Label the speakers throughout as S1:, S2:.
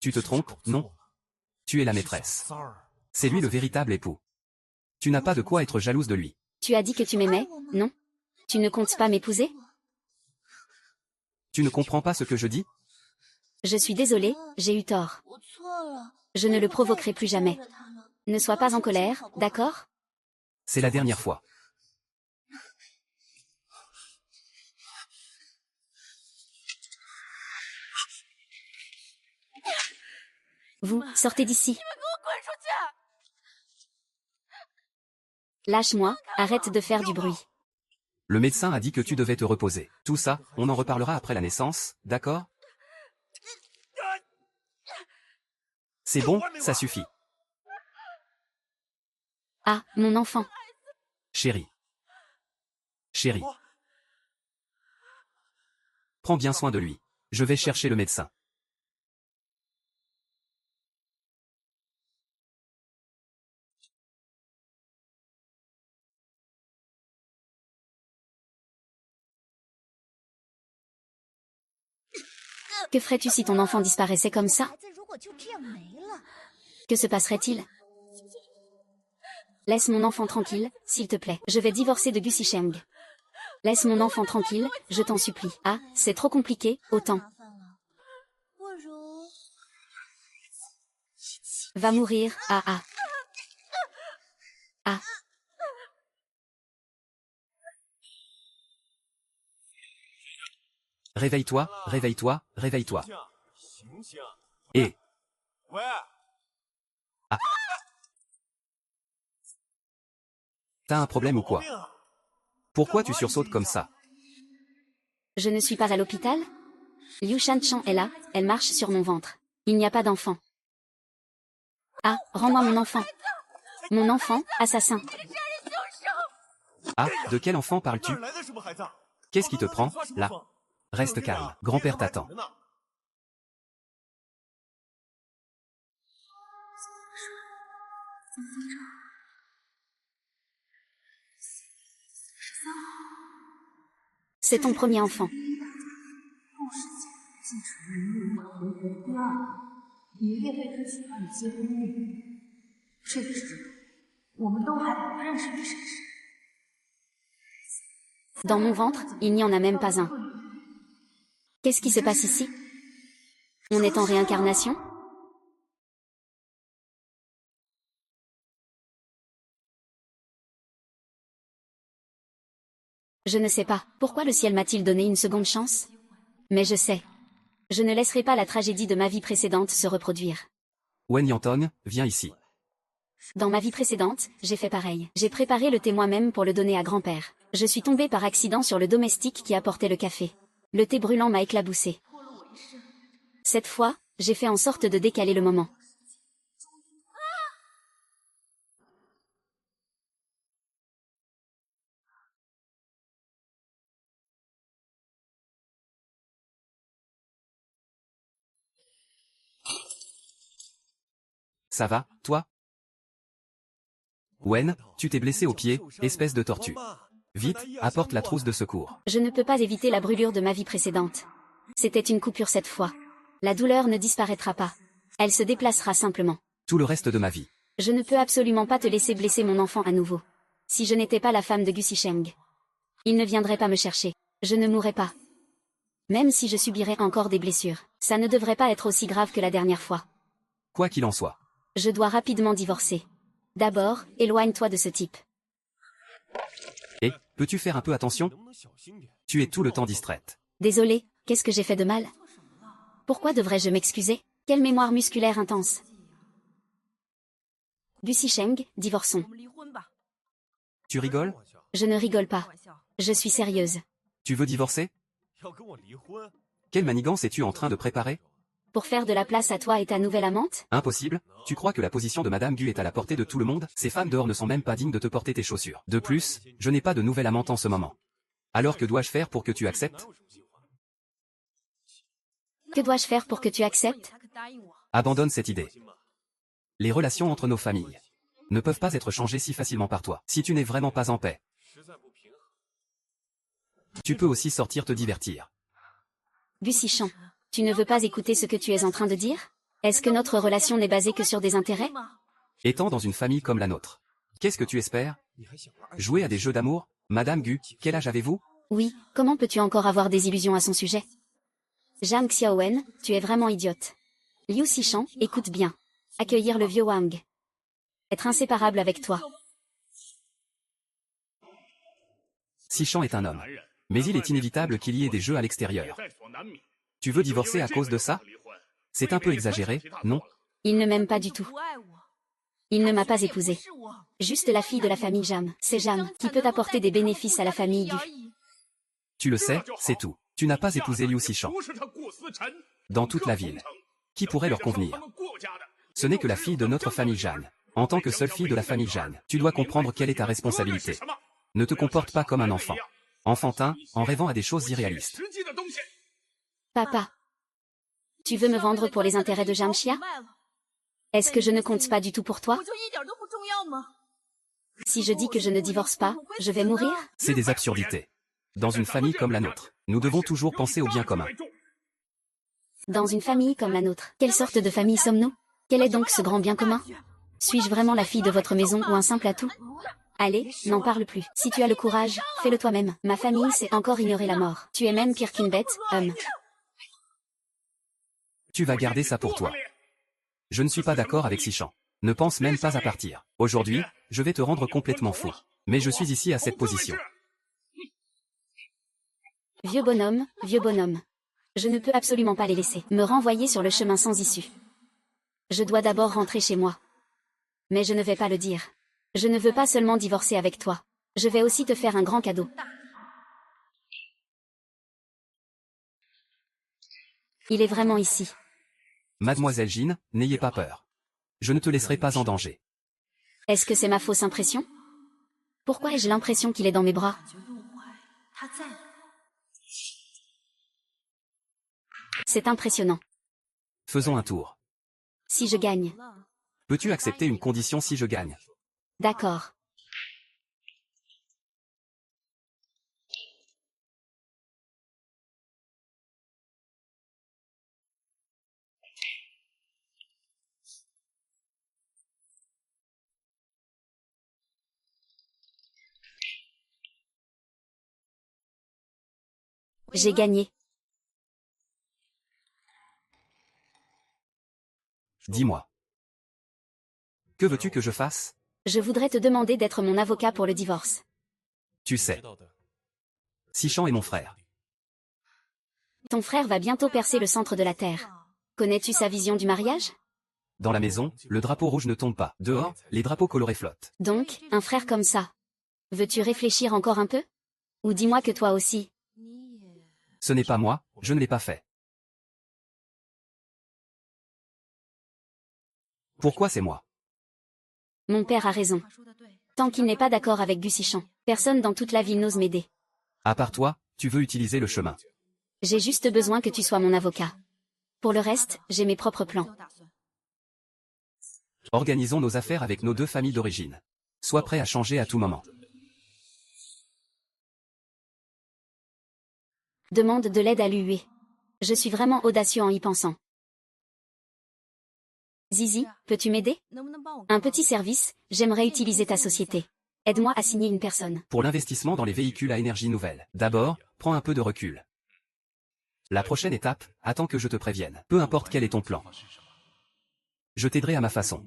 S1: Tu te trompes, non? Tu es la maîtresse. C'est lui le véritable époux. Tu n'as pas de quoi être jalouse de lui.
S2: Tu as dit que tu m'aimais, non? Tu ne comptes pas m'épouser?
S1: Tu ne comprends pas ce que je dis?
S2: Je suis désolée, j'ai eu tort. Je ne le provoquerai plus jamais. Ne sois pas en colère, d'accord?
S1: C'est la dernière fois.
S2: Vous, sortez d'ici. Lâche-moi, arrête de faire du bruit.
S1: Le médecin a dit que tu devais te reposer. Tout ça, on en reparlera après la naissance, d'accord? C'est bon, ça suffit.
S2: Ah, mon enfant.
S1: Chérie. Chérie. Prends bien soin de lui. Je vais chercher le médecin.
S2: Que ferais-tu si ton enfant disparaissait comme ça? Que se passerait-il? Laisse mon enfant tranquille, s'il te plaît. Je vais divorcer de Gu Sheng. Laisse mon enfant tranquille, je t'en supplie. Ah, c'est trop compliqué, autant. Va mourir, ah ah. Ah.
S1: Réveille-toi, réveille-toi, réveille-toi. Et... Ah. T'as un problème ou quoi? Pourquoi tu sursautes comme ça?
S2: Je ne suis pas à l'hôpital? Liu Shanchan est là, elle marche sur mon ventre. Il n'y a pas d'enfant. Ah, rends-moi mon enfant. Mon enfant, assassin.
S1: Ah, de quel enfant parles-tu? Qu'est-ce qui te prend, là? Reste calme, grand-père t'attend.
S2: C'est ton premier enfant. Dans mon ventre, il n'y en a même pas un. Qu'est-ce qui se passe ici? On est en réincarnation? Je ne sais pas, pourquoi le ciel m'a-t-il donné une seconde chance? Mais je sais. Je ne laisserai pas la tragédie de ma vie précédente se reproduire.
S1: Wen Yantong, viens ici.
S2: Dans ma vie précédente, j'ai fait pareil. J'ai préparé le thé moi-même pour le donner à grand-père. Je suis tombée par accident sur le domestique qui apportait le café. Le thé brûlant m'a éclaboussé. Cette fois, j'ai fait en sorte de décaler le moment.
S1: Ça va, toi? Wen, tu t'es blessé au pied, espèce de tortue. Vite, apporte la trousse de secours.
S2: Je ne peux pas éviter la brûlure de ma vie précédente. C'était une coupure cette fois. La douleur ne disparaîtra pas. Elle se déplacera simplement.
S1: Tout le reste de ma vie.
S2: Je ne peux absolument pas te laisser blesser mon enfant à nouveau. Si je n'étais pas la femme de Gu Sheng, il ne viendrait pas me chercher. Je ne mourrais pas. Même si je subirais encore des blessures, ça ne devrait pas être aussi grave que la dernière fois.
S1: Quoi qu'il en soit.
S2: Je dois rapidement divorcer. D'abord, éloigne-toi de ce type.
S1: Et, peux-tu faire un peu attention? Tu es tout le temps distraite.
S2: Désolée, qu'est-ce que j'ai fait de mal? Pourquoi devrais-je m'excuser? Quelle mémoire musculaire intense. Gu Sheng, divorçons.
S1: Tu rigoles?
S2: Je ne rigole pas. Je suis sérieuse.
S1: Tu veux divorcer? Quelle manigance es-tu en train de préparer?
S2: Pour faire de la place à toi et ta nouvelle amante?
S1: Impossible. Tu crois que la position de Madame Gu est à la portée de tout le monde? Ces femmes dehors ne sont même pas dignes de te porter tes chaussures. De plus, je n'ai pas de nouvelle amante en ce moment. Alors que dois-je faire pour que tu acceptes?
S2: Que dois-je faire pour que tu acceptes?
S1: Abandonne cette idée. Les relations entre nos familles ne peuvent pas être changées si facilement par toi. Si tu n'es vraiment pas en paix, tu peux aussi sortir te divertir.
S2: Gu Sheng, tu ne veux pas écouter ce que tu es en train de dire? Est-ce que notre relation n'est basée que sur des intérêts?
S1: Étant dans une famille comme la nôtre. Qu'est-ce que tu espères? Jouer à des jeux d'amour? Madame Gu, quel âge avez-vous?
S2: Oui, comment peux-tu encore avoir des illusions à son sujet? Jam Xiaowen, tu es vraiment idiote. Liu Xishan, écoute bien. Accueillir le vieux Wang. Être inséparable avec toi.
S1: Xishan est un homme. Mais il est inévitable qu'il y ait des jeux à l'extérieur. Tu veux divorcer à cause de ça? C'est un peu exagéré, non?
S2: Il ne m'aime pas du tout. Il ne m'a pas épousée. Juste la fille de la famille Jam. C'est Jam qui peut apporter des bénéfices à la famille Gu.
S1: Tu le sais, c'est tout. Tu n'as pas épousé Liu Xishan. Dans toute la ville. Qui pourrait leur convenir? Ce n'est que la fille de notre famille Jeanne. En tant que seule fille de la famille Jeanne, tu dois comprendre quelle est ta responsabilité. Ne te comporte pas comme un enfant. Enfantin, en rêvant à des choses irréalistes.
S2: Papa. Tu veux me vendre pour les intérêts de Jam Xia? Est-ce que je ne compte pas du tout pour toi? Si je dis que je ne divorce pas, je vais mourir?
S1: C'est des absurdités. Dans une famille comme la nôtre, nous devons toujours penser au bien commun.
S2: Dans une famille comme la nôtre, quelle sorte de famille sommes-nous? Quel est donc ce grand bien commun? Suis-je vraiment la fille de votre maison ou un simple atout? Allez, n'en parle plus. Si tu as le courage, fais-le toi-même. Ma famille sait encore ignorer la mort. Tu es même pire qu'une bête, homme.
S1: Tu vas garder ça pour toi. Je ne suis pas d'accord avec Xishan. Ne pense même pas à partir. Aujourd'hui, je vais te rendre complètement fou. Mais je suis ici à cette position.
S2: Vieux bonhomme, vieux bonhomme. Je ne peux absolument pas les laisser me renvoyer sur le chemin sans issue. Je dois d'abord rentrer chez moi. Mais je ne vais pas le dire. Je ne veux pas seulement divorcer avec toi. Je vais aussi te faire un grand cadeau. Il est vraiment ici.
S1: Mademoiselle Jin, n'ayez pas peur. Je ne te laisserai pas en danger.
S2: Est-ce que c'est ma fausse impression? Pourquoi ai-je l'impression qu'il est dans mes bras? C'est impressionnant.
S1: Faisons un tour.
S2: Si je gagne.
S1: Peux-tu accepter une condition si je gagne?
S2: D'accord. J'ai gagné.
S1: Dis-moi. Que veux-tu que je fasse?
S2: Je voudrais te demander d'être mon avocat pour le divorce.
S1: Tu sais. Xishan est mon frère.
S2: Ton frère va bientôt percer le centre de la Terre. Connais-tu sa vision du mariage?
S1: Dans la maison, le drapeau rouge ne tombe pas. Dehors, les drapeaux colorés flottent.
S2: Donc, un frère comme ça. Veux-tu réfléchir encore un peu? Ou dis-moi que toi aussi.
S1: Ce n'est pas moi, je ne l'ai pas fait. Pourquoi c'est moi?
S2: Mon père a raison. Tant qu'il n'est pas d'accord avec Gu Xishan, personne dans toute la ville n'ose m'aider.
S1: À part toi, tu veux utiliser le chemin.
S2: J'ai juste besoin que tu sois mon avocat. Pour le reste, j'ai mes propres plans.
S1: Organisons nos affaires avec nos deux familles d'origine. Sois prêt à changer à tout moment.
S2: Demande de l'aide à l'UE. Je suis vraiment audacieux en y pensant. Zizi, peux-tu m'aider? Un petit service, j'aimerais utiliser ta société. Aide-moi à signer une personne.
S1: Pour l'investissement dans les véhicules à énergie nouvelle. D'abord, prends un peu de recul. La prochaine étape, attends que je te prévienne. Peu importe quel est ton plan. Je t'aiderai à ma façon.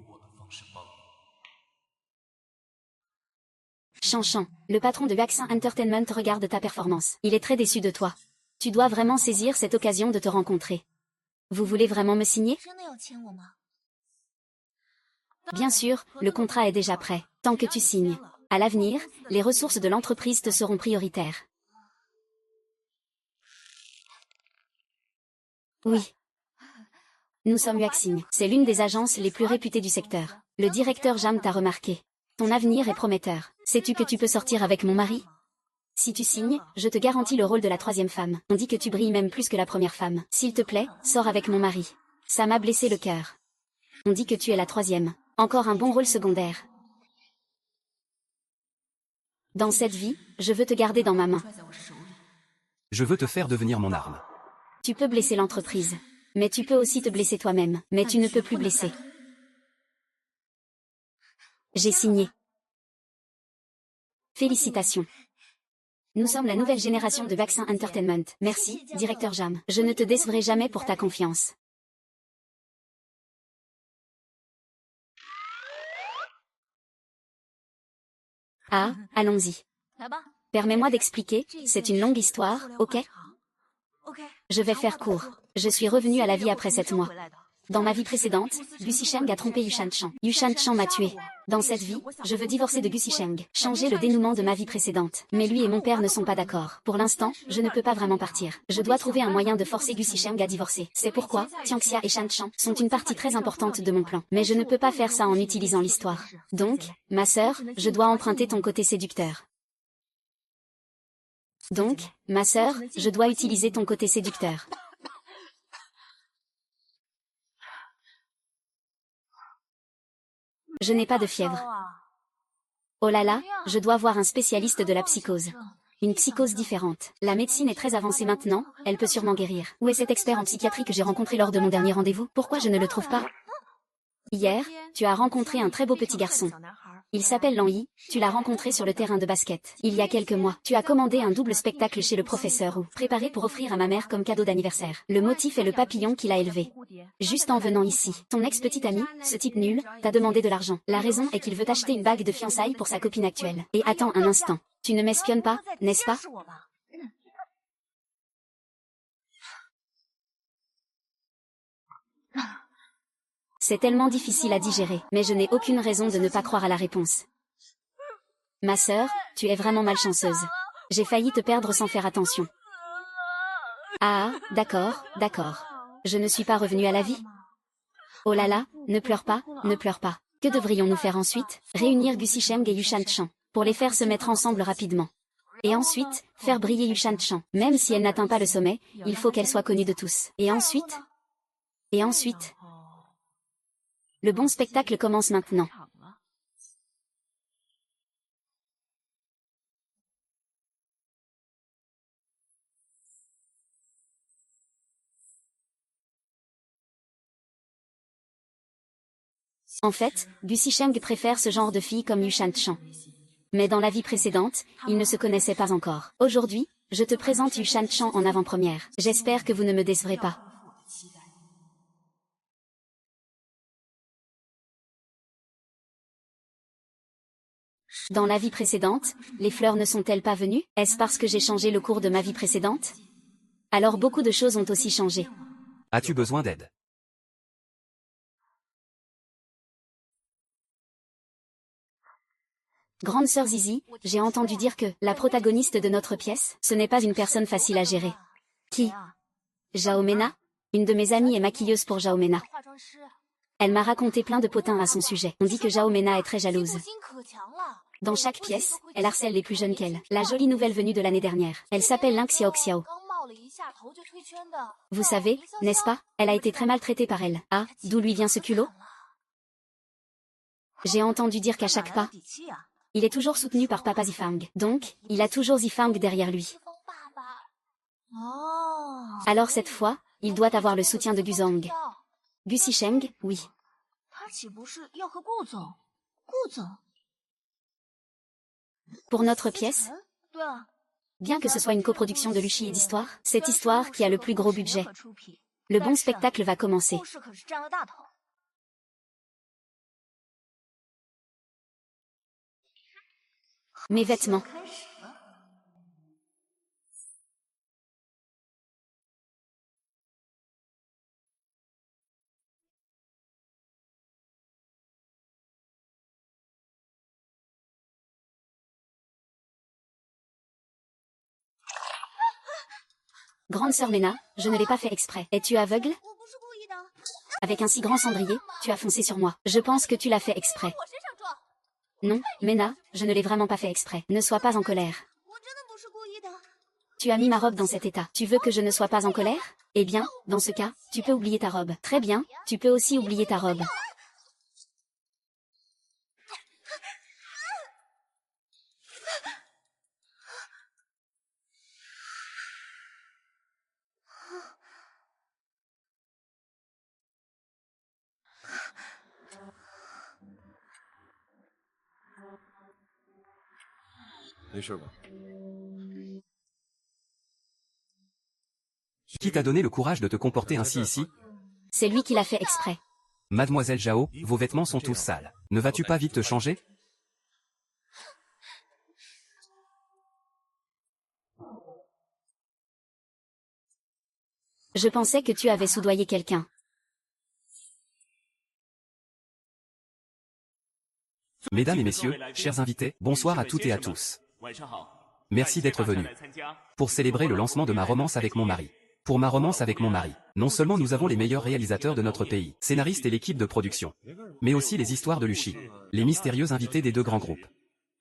S2: Chanchan, le patron de Vaccin Entertainment regarde ta performance. Il est très déçu de toi. Tu dois vraiment saisir cette occasion de te rencontrer. Vous voulez vraiment me signer? Bien sûr, le contrat est déjà prêt. Tant que tu signes. À l'avenir, les ressources de l'entreprise te seront prioritaires. Oui. Nous sommes Waxing. C'est l'une des agences les plus réputées du secteur. Le directeur Jam t'a remarqué. Ton avenir est prometteur. Sais-tu que tu peux sortir avec mon mari? Si tu signes, je te garantis le rôle de la troisième femme. On dit que tu brilles même plus que la première femme. S'il te plaît, sors avec mon mari. Ça m'a blessé le cœur. On dit que tu es la troisième. Encore un bon rôle secondaire. Dans cette vie, je veux te garder dans ma main.
S1: Je veux te faire devenir mon arme.
S2: Tu peux blesser l'entreprise. Mais tu peux aussi te blesser toi-même. Mais tu ne peux plus blesser. J'ai signé. Félicitations. Nous sommes la nouvelle génération de Vaccin Entertainment. Merci, directeur Jam. Je ne te décevrai jamais pour ta confiance. Ah, allons-y. Permets-moi d'expliquer, c'est une longue histoire, ok? Je vais faire court. Je suis revenu à la vie après 7 mois. Dans ma vie précédente, Gu Sheng a trompé Yushan Chang. Yushan Chang m'a tué. Dans cette vie, je veux divorcer de Gu Sheng, changer le dénouement de ma vie précédente. Mais lui et mon père ne sont pas d'accord. Pour l'instant, je ne peux pas vraiment partir. Je dois trouver un moyen de forcer Gu Sheng à divorcer. C'est pourquoi, Tianxia et Shan Chang sont une partie très importante de mon plan. Mais je ne peux pas faire ça en utilisant l'histoire. Donc, ma sœur, je dois emprunter ton côté séducteur. Donc, ma sœur, je dois utiliser ton côté séducteur. Je n'ai pas de fièvre. Oh là là, je dois voir un spécialiste de la psychose. Une psychose différente. La médecine est très avancée maintenant, elle peut sûrement guérir. Où est cet expert en psychiatrie que j'ai rencontré lors de mon dernier rendez-vous? Pourquoi je ne le trouve pas? Hier, tu as rencontré un très beau petit garçon. Il s'appelle Lan Yi, tu l'as rencontré sur le terrain de basket. Il y a quelques mois, tu as commandé un double spectacle chez le professeur Wu, préparé pour offrir à ma mère comme cadeau d'anniversaire. Le motif est le papillon qu'il a élevé. Juste en venant ici, ton ex-petit ami, ce type nul, t'a demandé de l'argent. La raison est qu'il veut acheter une bague de fiançailles pour sa copine actuelle. Et attends un instant, tu ne m'espionnes pas, n'est-ce pas? C'est tellement difficile à digérer, mais je n'ai aucune raison de ne pas croire à la réponse. Ma sœur, tu es vraiment malchanceuse. J'ai failli te perdre sans faire attention. Ah, d'accord, d'accord. Je ne suis pas revenue à la vie. Oh là là, ne pleure pas, ne pleure pas. Que devrions-nous faire ensuite? Réunir Gu Sheng et Yushan Chang, pour les faire se mettre ensemble rapidement. Et ensuite, faire briller Yushan Chang. Même si elle n'atteint pas le sommet, il faut qu'elle soit connue de tous. Et ensuite, le bon spectacle commence maintenant. En fait, Gu Sheng préfère ce genre de fille comme Yushan Chang. Mais dans la vie précédente, ils ne se connaissaient pas encore. Aujourd'hui, je te présente Yushan Chang en avant-première. J'espère que vous ne me décevrez pas. Dans la vie précédente, les fleurs ne sont-elles pas venues? Est-ce parce que j'ai changé le cours de ma vie précédente? Alors beaucoup de choses ont aussi changé.
S1: As-tu besoin d'aide?
S2: Grande sœur Zizi, j'ai entendu dire que la protagoniste de notre pièce, ce n'est pas une personne facile à gérer. Qui? Zhao Mena? Une de mes amies est maquilleuse pour Zhao Mena. Elle m'a raconté plein de potins à son sujet. On dit que Zhao Mena est très jalouse. Dans chaque pièce, elle harcèle les plus jeunes qu'elle. La jolie nouvelle venue de l'année dernière. Elle s'appelle Ling Xiao Xiao. Vous savez, n'est-ce pas? Elle a été très maltraitée par elle. Ah, d'où lui vient ce culot? J'ai entendu dire qu'à chaque pas, il est toujours soutenu par Papa Zifang. Donc, il a toujours Zifang derrière lui. Alors cette fois, il doit avoir le soutien de Guzong. Gu Sheng, oui. Pour notre pièce, bien que ce soit une coproduction de Luchi et d'Histoire, cette histoire qui a le plus gros budget. Le bon spectacle va commencer. Mes vêtements. Grande sœur Mena, je ne l'ai pas fait exprès. Es-tu aveugle? Avec un si grand cendrier, tu as foncé sur moi. Je pense que tu l'as fait exprès. Non, Mena, je ne l'ai vraiment pas fait exprès. Ne sois pas en colère. Tu as mis ma robe dans cet état. Tu veux que je ne sois pas en colère? Eh bien, dans ce cas, tu peux oublier ta robe. Très bien, tu peux aussi oublier ta robe.
S1: Qui t'a donné le courage de te comporter ainsi ici?
S2: C'est lui qui l'a fait exprès.
S1: Mademoiselle Zhao, vos vêtements sont tous sales. Ne vas-tu pas vite te changer?
S2: Je pensais que tu avais soudoyé quelqu'un.
S1: Mesdames et messieurs, chers invités, bonsoir à toutes et à tous. Merci d'être venus. Pour célébrer le lancement de ma romance avec mon mari. Pour ma romance avec mon mari, non seulement nous avons les meilleurs réalisateurs de notre pays, scénaristes et l'équipe de production, mais aussi les histoires de Luchi, les mystérieux invités des deux grands groupes.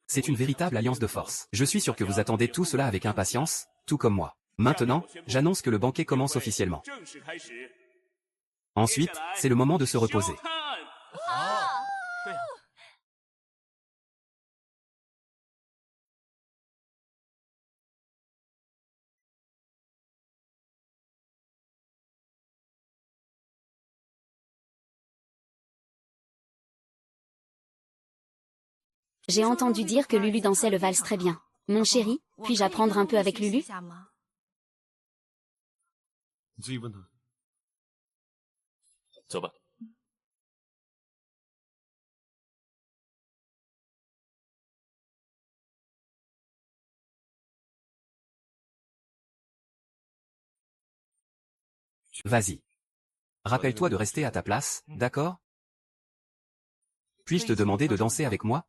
S1: C'est une véritable alliance de force. Je suis sûr que vous attendez tout cela avec impatience, tout comme moi. Maintenant, j'annonce que le banquet commence officiellement. Ensuite, c'est le moment de se reposer.
S2: J'ai entendu dire que Lulu dansait le valse très bien. Mon chéri, puis-je apprendre un peu avec Lulu?
S1: Vas-y. Rappelle-toi de rester à ta place, d'accord? Puis-je te demander de danser avec moi?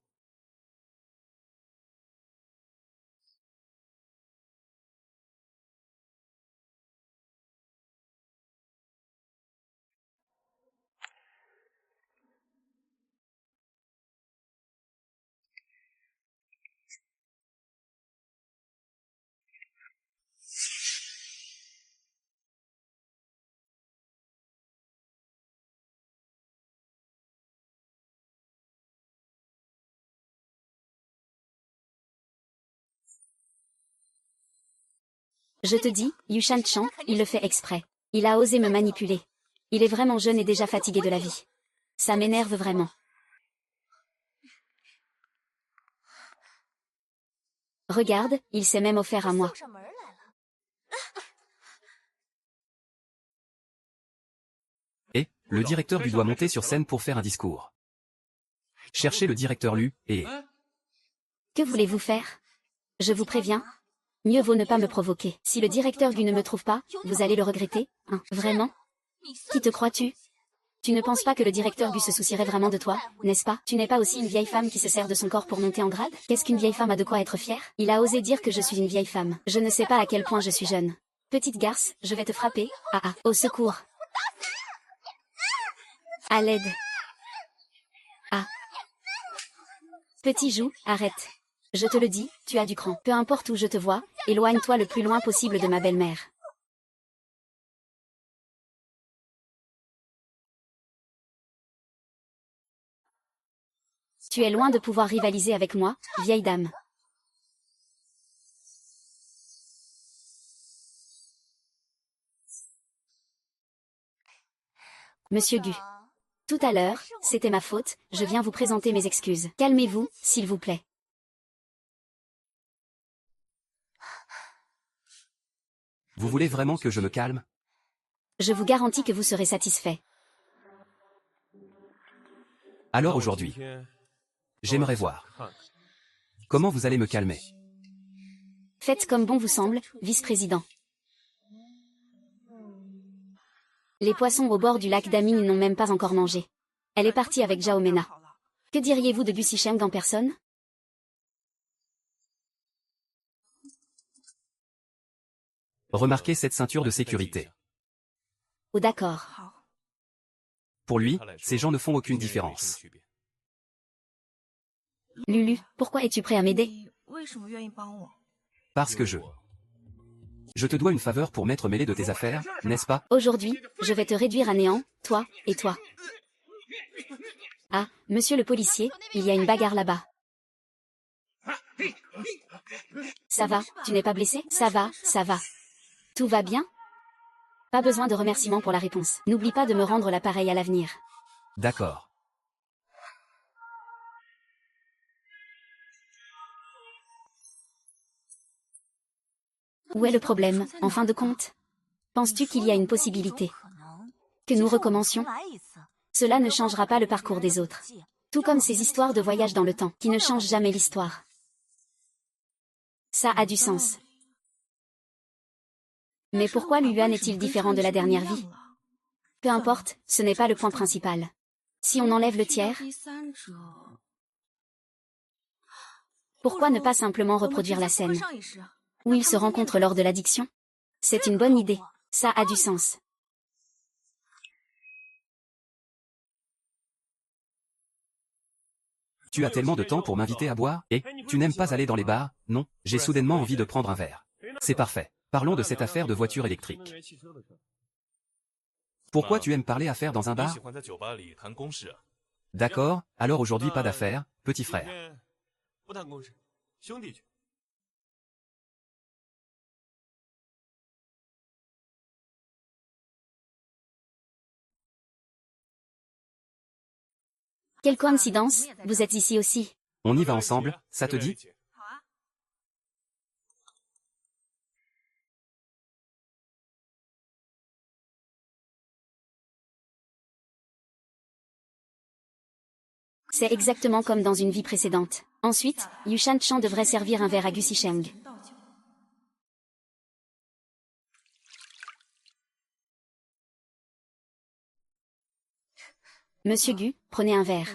S2: Je te dis, Yushan Chan, il le fait exprès. Il a osé me manipuler. Il est vraiment jeune et déjà fatigué de la vie. Ça m'énerve vraiment. Regarde, il s'est même offert à moi.
S1: Et, le directeur Lu doit monter sur scène pour faire un discours. Cherchez le directeur Lu, et...
S2: Que voulez-vous faire? Je vous préviens. Mieux vaut ne pas me provoquer. Si le directeur Gu ne me trouve pas, vous allez le regretter, hein, vraiment? Qui te crois-tu? Tu ne penses pas que le directeur Gu se soucierait vraiment de toi, n'est-ce pas? Tu n'es pas aussi une vieille femme qui se sert de son corps pour monter en grade? Qu'est-ce qu'une vieille femme a de quoi être fière? Il a osé dire que je suis une vieille femme. Je ne sais pas à quel point je suis jeune. Petite garce, je vais te frapper. Ah ah, au secours. À l'aide. Ah. Petit Jou, arrête. Je te le dis, tu as du cran. Peu importe où je te vois, éloigne-toi le plus loin possible de ma belle-mère. Tu es loin de pouvoir rivaliser avec moi, vieille dame. Monsieur Gu. Tout à l'heure, c'était ma faute, je viens vous présenter mes excuses. Calmez-vous, s'il vous plaît.
S1: Vous voulez vraiment que je me calme?
S2: Je vous garantis que vous serez satisfait.
S1: Alors aujourd'hui, j'aimerais voir. Comment vous allez me calmer?
S2: Faites comme bon vous semble, vice-président. Les poissons au bord du lac Daming n'ont même pas encore mangé. Elle est partie avec Zhao Mena. Que diriez-vous de Gu Sicheng en personne?
S1: Remarquez cette ceinture de sécurité.
S2: Oh d'accord.
S1: Pour lui, ces gens ne font aucune différence.
S2: Lulu, pourquoi es-tu prêt à m'aider?
S1: Parce que je te dois une faveur pour m'être mêlé de tes affaires, n'est-ce pas?
S2: Aujourd'hui, je vais te réduire à néant, toi, et toi. Ah, monsieur le policier, il y a une bagarre là-bas. Ça va, tu n'es pas blessé? Ça va, ça va. Tout va bien? Pas besoin de remerciements pour la réponse. N'oublie pas de me rendre l'appareil à l'avenir.
S1: D'accord.
S2: Où est le problème, en fin de compte? Penses-tu qu'il y a une possibilité que nous recommencions? Cela ne changera pas le parcours des autres. Tout comme ces histoires de voyage dans le temps, qui ne changent jamais l'histoire. Ça a du sens. Mais pourquoi Luyuan est-il différent de la dernière vie? Peu importe, ce n'est pas le point principal. Si on enlève le tiers, pourquoi ne pas simplement reproduire la scène où ils se rencontrent lors de l'addiction? C'est une bonne idée. Ça a du sens.
S1: Tu as tellement de temps pour m'inviter à boire, et tu n'aimes pas aller dans les bars? Non, j'ai soudainement envie de prendre un verre. C'est parfait. Parlons de cette affaire de voiture électrique. Pourquoi tu aimes parler affaires dans un bar? D'accord, alors aujourd'hui pas d'affaires, petit frère.
S2: Quelle coïncidence, vous êtes ici aussi.
S1: On y va ensemble, ça te dit?
S2: C'est exactement comme dans une vie précédente. Ensuite, Yushan Chan devrait servir un verre à Gu Sicheng. Monsieur Gu, prenez un verre.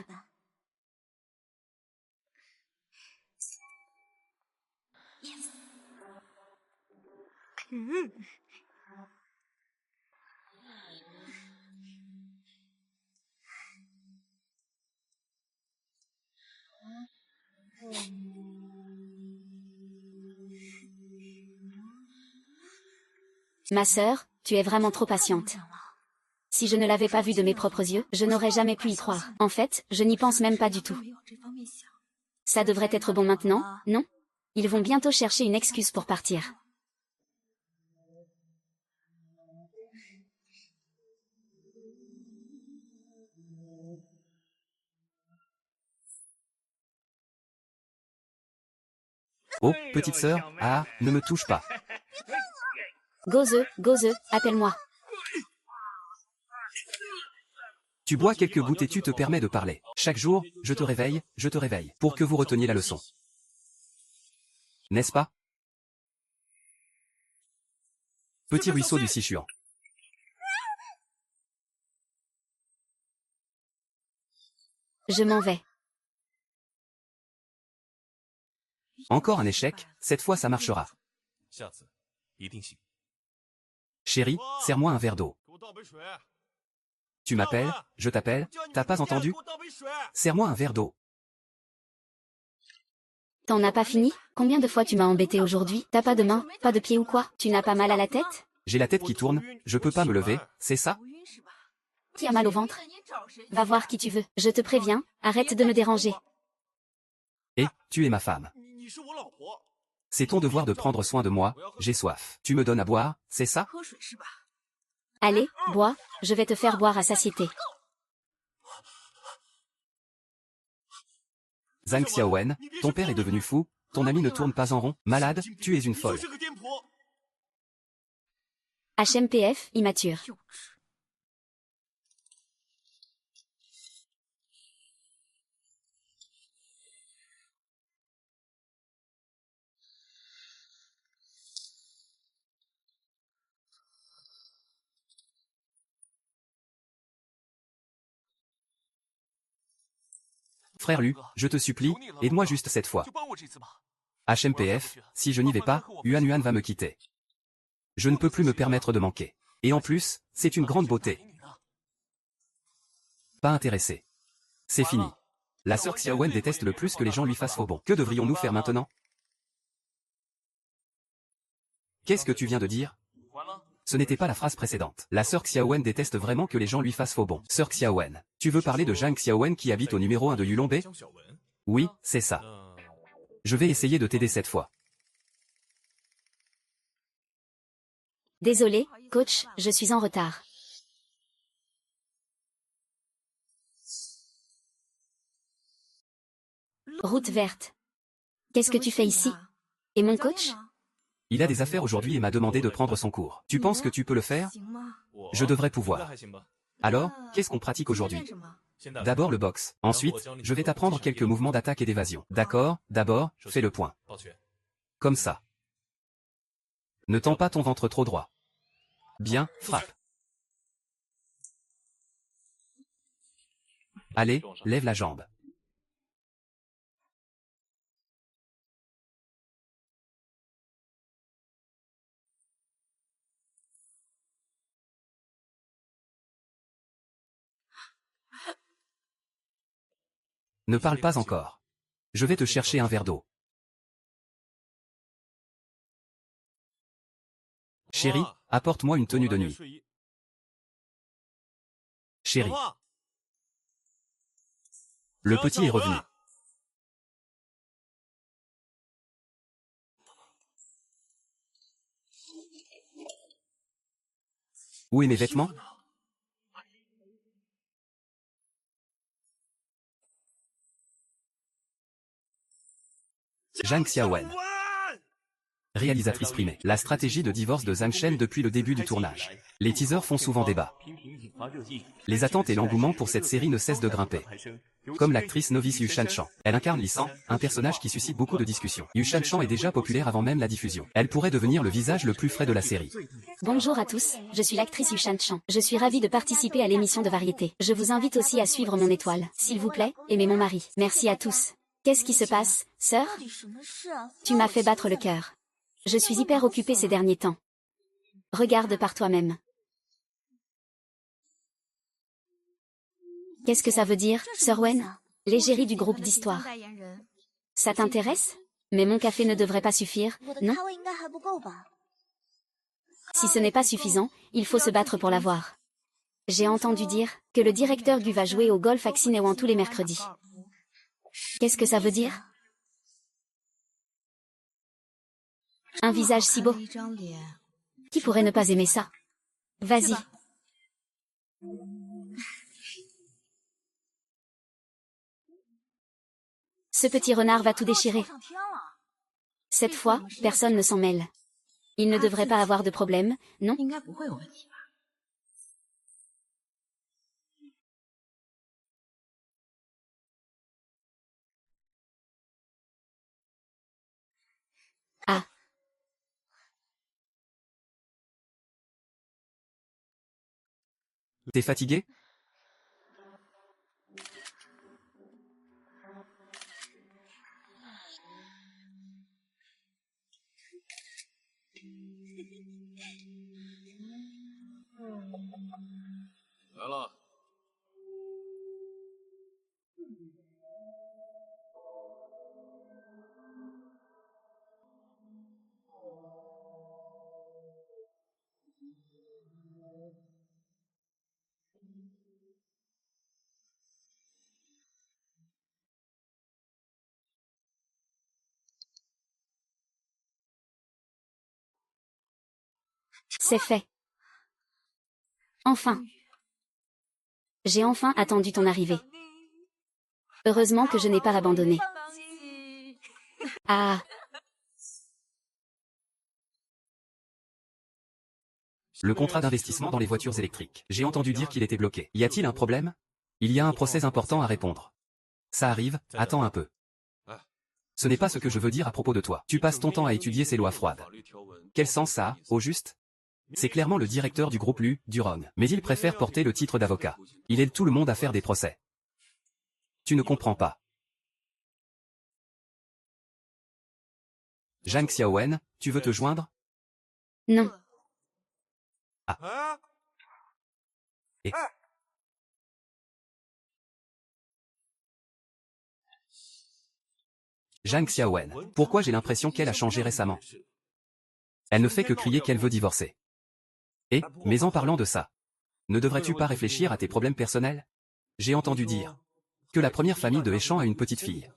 S2: Ma sœur, tu es vraiment trop patiente. Si je ne l'avais pas vu de mes propres yeux, je n'aurais jamais pu y croire. En fait, je n'y pense même pas du tout. Ça devrait être bon maintenant, non? Ils vont bientôt chercher une excuse pour partir.
S1: Oh, petite sœur, ah, ne me touche pas.
S2: Goze, appelle-moi.
S1: Tu bois quelques gouttes et tu te permets de parler. Chaque jour, je te réveille, pour que vous reteniez la leçon. N'est-ce pas? Petit ruisseau du Sichuan.
S2: Je m'en vais.
S1: Encore un échec, cette fois ça marchera. Chérie, serre-moi un verre d'eau. Tu m'appelles, je t'appelle, t'as pas entendu? Serre-moi un verre d'eau.
S2: T'en as pas fini? Combien de fois tu m'as embêté aujourd'hui? T'as pas de main, pas de pied ou quoi? Tu n'as pas mal à la tête?
S1: J'ai la tête qui tourne, je peux pas me lever, c'est ça?
S2: Qui a mal au ventre? Va voir qui tu veux. Je te préviens, arrête de me déranger.
S1: Et, tu es ma femme. C'est ton devoir de prendre soin de moi, j'ai soif. Tu me donnes à boire, c'est ça?
S2: Allez, bois, je vais te faire boire à satiété.
S1: Zhang Xiaowen, ton père est devenu fou, ton ami ne tourne pas en rond, malade, tu es une folle.
S2: HMPF, immature.
S1: Frère Lu, je te supplie, aide-moi juste cette fois. HMPF, si je n'y vais pas, Yuan Yuan va me quitter. Je ne peux plus me permettre de manquer. Et en plus, c'est une grande beauté. Pas intéressé. C'est fini. La sœur Xiaowen déteste le plus que les gens lui fassent faux bon. Que devrions-nous faire maintenant? Qu'est-ce que tu viens de dire? Ce n'était pas la phrase précédente. La sœur Xiaowen déteste vraiment que les gens lui fassent faux bon. Sœur Xiaowen, tu veux parler de Zhang Xiaowen qui habite au numéro 1 de Yulongbe? Oui, c'est ça. Je vais essayer de t'aider cette fois.
S2: Désolé, coach, je suis en retard. Route verte. Qu'est-ce que tu fais ici? Et mon coach?
S1: Il a des affaires aujourd'hui et m'a demandé de prendre son cours. Tu penses que tu peux le faire? Je devrais pouvoir. Alors, qu'est-ce qu'on pratique aujourd'hui? D'abord le boxe. Ensuite, je vais t'apprendre quelques mouvements d'attaque et d'évasion. D'accord? D'abord, fais le point. Comme ça. Ne tends pas ton ventre trop droit. Bien, frappe. Allez, lève la jambe. Ne parle pas encore. Je vais te chercher un verre d'eau. Chérie, apporte-moi une tenue de nuit. Chérie. Le petit est revenu. Où est mes vêtements? Zhang Xiaowen. Réalisatrice primée. La stratégie de divorce de Zhang Shen depuis le début du tournage. Les teasers font souvent débat. Les attentes et l'engouement pour cette série ne cessent de grimper. Comme l'actrice novice Yu Shanshan. Elle incarne Li San, un personnage qui suscite beaucoup de discussions. Yu Shanshan est déjà populaire avant même la diffusion. Elle pourrait devenir le visage le plus frais de la série.
S2: Bonjour à tous, je suis l'actrice Yu Shanshan. Je suis ravie de participer à l'émission de variété. Je vous invite aussi à suivre mon étoile. S'il vous plaît, aimez mon mari. Merci à tous. Qu'est-ce qui se passe, sœur? Tu m'as fait battre le cœur. Je suis hyper occupée ces derniers temps. Regarde par toi-même. Qu'est-ce que ça veut dire, sœur Wen? L'égérie du groupe d'histoire. Ça t'intéresse? Mais mon café ne devrait pas suffire, non? Si ce n'est pas suffisant, il faut se battre pour l'avoir. J'ai entendu dire que le directeur Gu va jouer au golf à Xinewan tous les mercredis. Qu'est-ce que ça veut dire? Un visage si beau. Qui pourrait ne pas aimer ça? Vas-y. Ce petit renard va tout déchirer. Cette fois, personne ne s'en mêle. Il ne devrait pas avoir de problème, non? Ah.
S1: T'es fatigué?
S2: C'est fait. Enfin. J'ai enfin attendu ton arrivée. Heureusement que je n'ai pas abandonné. Ah.
S1: Le contrat d'investissement dans les voitures électriques. J'ai entendu dire qu'il était bloqué. Y a-t-il un problème? Il y a un procès important à répondre. Ça arrive, attends un peu. Ce n'est pas ce que je veux dire à propos de toi. Tu passes ton temps à étudier ces lois froides. Quel sens ça a, au juste? C'est clairement le directeur du groupe Lu, Durong. Mais il préfère porter le titre d'avocat. Il aide tout le monde à faire des procès. Tu ne comprends pas. Zhang Xiaowen, tu veux te joindre?
S2: Non.
S1: Ah. Et... Zhang Xiaowen, pourquoi j'ai l'impression qu'elle a changé récemment? Elle ne fait que crier qu'elle veut divorcer. Mais en parlant de ça, ne devrais-tu pas réfléchir à tes problèmes personnels? J'ai entendu dire que la première famille de Heishan a une petite fille.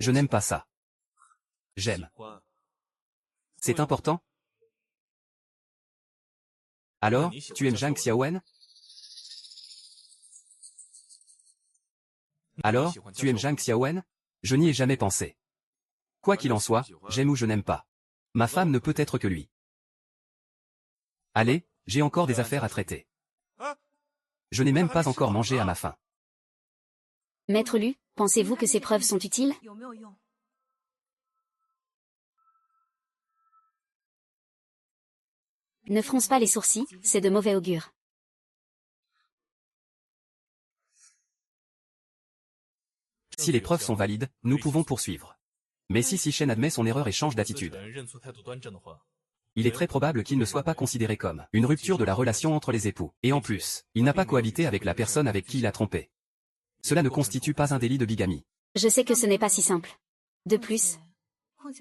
S1: Je n'aime pas ça. J'aime. C'est important? Alors, tu aimes Zhang Xiaowen? Alors, tu aimes Zhang Xiaowen? Je n'y ai jamais pensé. Quoi qu'il en soit, j'aime ou je n'aime pas. Ma femme ne peut être que lui. Allez, j'ai encore des affaires à traiter. Je n'ai même pas encore mangé à ma faim.
S2: Maître Lu, pensez-vous que ces preuves sont utiles? Ne fronce pas les sourcils, c'est de mauvais augure.
S1: Si les preuves sont valides, nous pouvons poursuivre. Mais si Sishen admet son erreur et change d'attitude, il est très probable qu'il ne soit pas considéré comme une rupture de la relation entre les époux. Et en plus, il n'a pas cohabité avec la personne avec qui il a trompé. Cela ne constitue pas un délit de bigamie.
S2: Je sais que ce n'est pas si simple. De plus,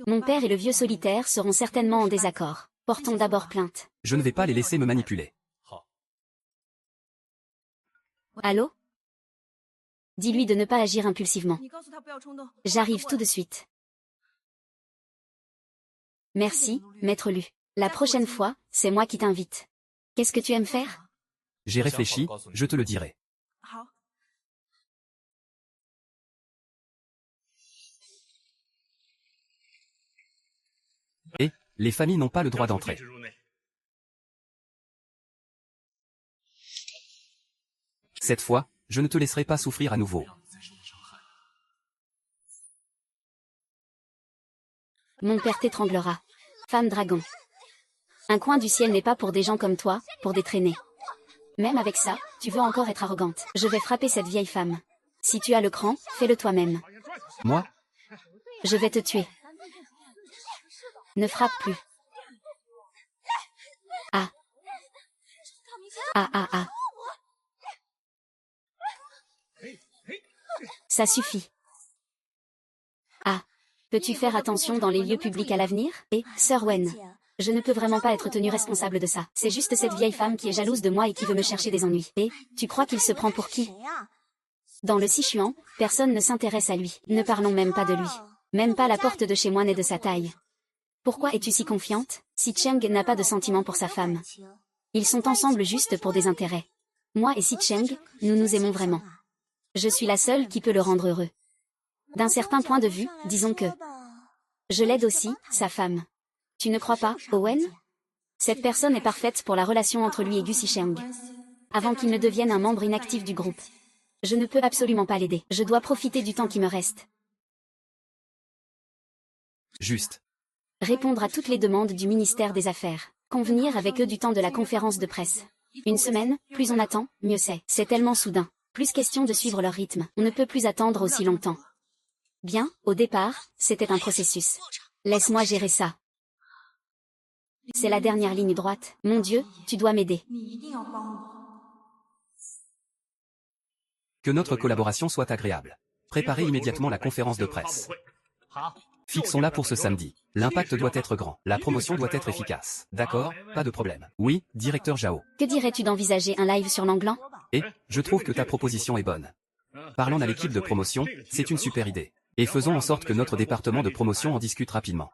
S2: mon père et le vieux solitaire seront certainement en désaccord. Portons d'abord plainte.
S1: Je ne vais pas les laisser me manipuler.
S2: Allô? Dis-lui de ne pas agir impulsivement. J'arrive tout de suite. Merci, Maître Lu. La prochaine fois, c'est moi qui t'invite. Qu'est-ce que tu aimes faire?
S1: J'ai réfléchi, je te le dirai. Et, les familles n'ont pas le droit d'entrer. Cette fois, je ne te laisserai pas souffrir à nouveau.
S2: Mon père t'étranglera. Femme dragon. Un coin du ciel n'est pas pour des gens comme toi, pour des traînées. Même avec ça, tu veux encore être arrogante. Je vais frapper cette vieille femme. Si tu as le cran, fais-le toi-même.
S1: Moi?
S2: Je vais te tuer. Ne frappe plus. Ah. Ah ah ah. Ça suffit. Ah. Peux-tu faire attention dans les lieux publics à l'avenir? Et, Sir Wen, je ne peux vraiment pas être tenue responsable de ça. C'est juste cette vieille femme qui est jalouse de moi et qui veut me chercher des ennuis. Et, tu crois qu'il se prend pour qui? Dans le Sichuan, personne ne s'intéresse à lui. Ne parlons même pas de lui. Même pas la porte de chez moi n'est de sa taille. Pourquoi es-tu si confiante? Si Cheng n'a pas de sentiment pour sa femme. Ils sont ensemble juste pour des intérêts. Moi et Si Cheng, nous nous aimons vraiment. Je suis la seule qui peut le rendre heureux. D'un certain point de vue, disons que je l'aide aussi, sa femme. Tu ne crois pas, Owen? Cette personne est parfaite pour la relation entre lui et Gu Sicheng. Avant qu'il ne devienne un membre inactif du groupe. Je ne peux absolument pas l'aider. Je dois profiter du temps qui me reste.
S1: Juste.
S2: Répondre à toutes les demandes du ministère des Affaires. Convenir avec eux du temps de la conférence de presse. Une semaine, plus on attend, mieux c'est. C'est tellement soudain. Plus question de suivre leur rythme. On ne peut plus attendre aussi longtemps. Bien, au départ, c'était un processus. Laisse-moi gérer ça. C'est la dernière ligne droite. Mon Dieu, tu dois m'aider.
S1: Que notre collaboration soit agréable. Préparez immédiatement la conférence de presse. Fixons-la pour ce samedi. L'impact doit être grand. La promotion doit être efficace. D'accord? Pas de problème. Oui, directeur Zhao.
S2: Que dirais-tu d'envisager un live sur l'Anglan?
S1: Et, je trouve que ta proposition est bonne. Parlons à l'équipe de promotion, c'est une super idée. Et faisons en sorte que notre département de promotion en discute rapidement.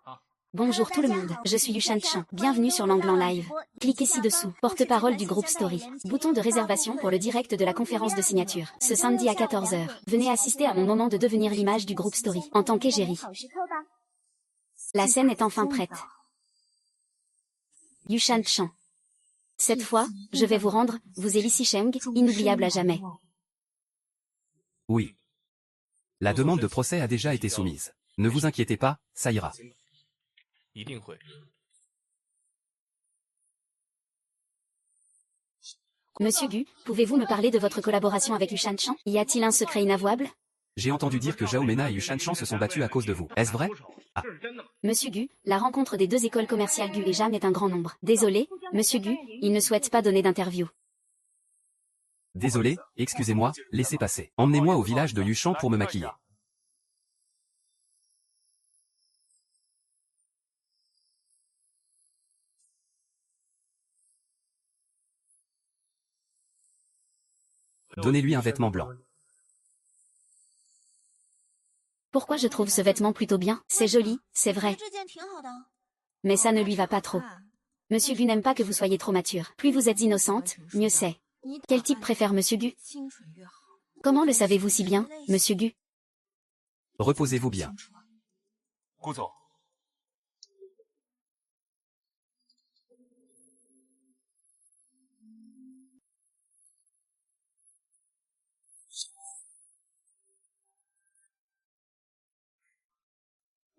S2: Bonjour tout le monde, je suis Yushan Chan. Bienvenue sur l'Anglan Live. Cliquez ci-dessous. Porte-parole du groupe Story. Bouton de réservation pour le direct de la conférence de signature. Ce samedi à 14 h. Venez assister à mon moment de devenir l'image du groupe Story, en tant qu'égérie. La scène est enfin prête. Yushan Chan. Cette fois, je vais vous rendre, vous et Li Sicheng, inoubliable à jamais.
S1: Oui. La demande de procès a déjà été soumise. Ne vous inquiétez pas, ça ira.
S2: Monsieur Gu, pouvez-vous me parler de votre collaboration avec Yushan Chan? Y a-t-il un secret inavouable?
S1: J'ai entendu dire que Zhao Mena et Yushan Chan se sont battus à cause de vous. Est-ce vrai? Ah.
S2: Monsieur Gu, la rencontre des deux écoles commerciales Gu et Jam est un grand nombre. Désolé, Monsieur Gu, il ne souhaite pas donner d'interview.
S1: Désolé, excusez-moi, laissez passer. Emmenez-moi au village de Yushan pour me maquiller. Donnez-lui un vêtement blanc.
S2: Pourquoi je trouve ce vêtement plutôt bien? C'est joli, c'est vrai. Mais ça ne lui va pas trop. Monsieur Gu n'aime pas que vous soyez trop mature. Plus vous êtes innocente, mieux c'est. Quel type préfère Monsieur Gu? Comment le savez-vous si bien, Monsieur Gu?
S1: Reposez-vous bien.
S3: 顾总，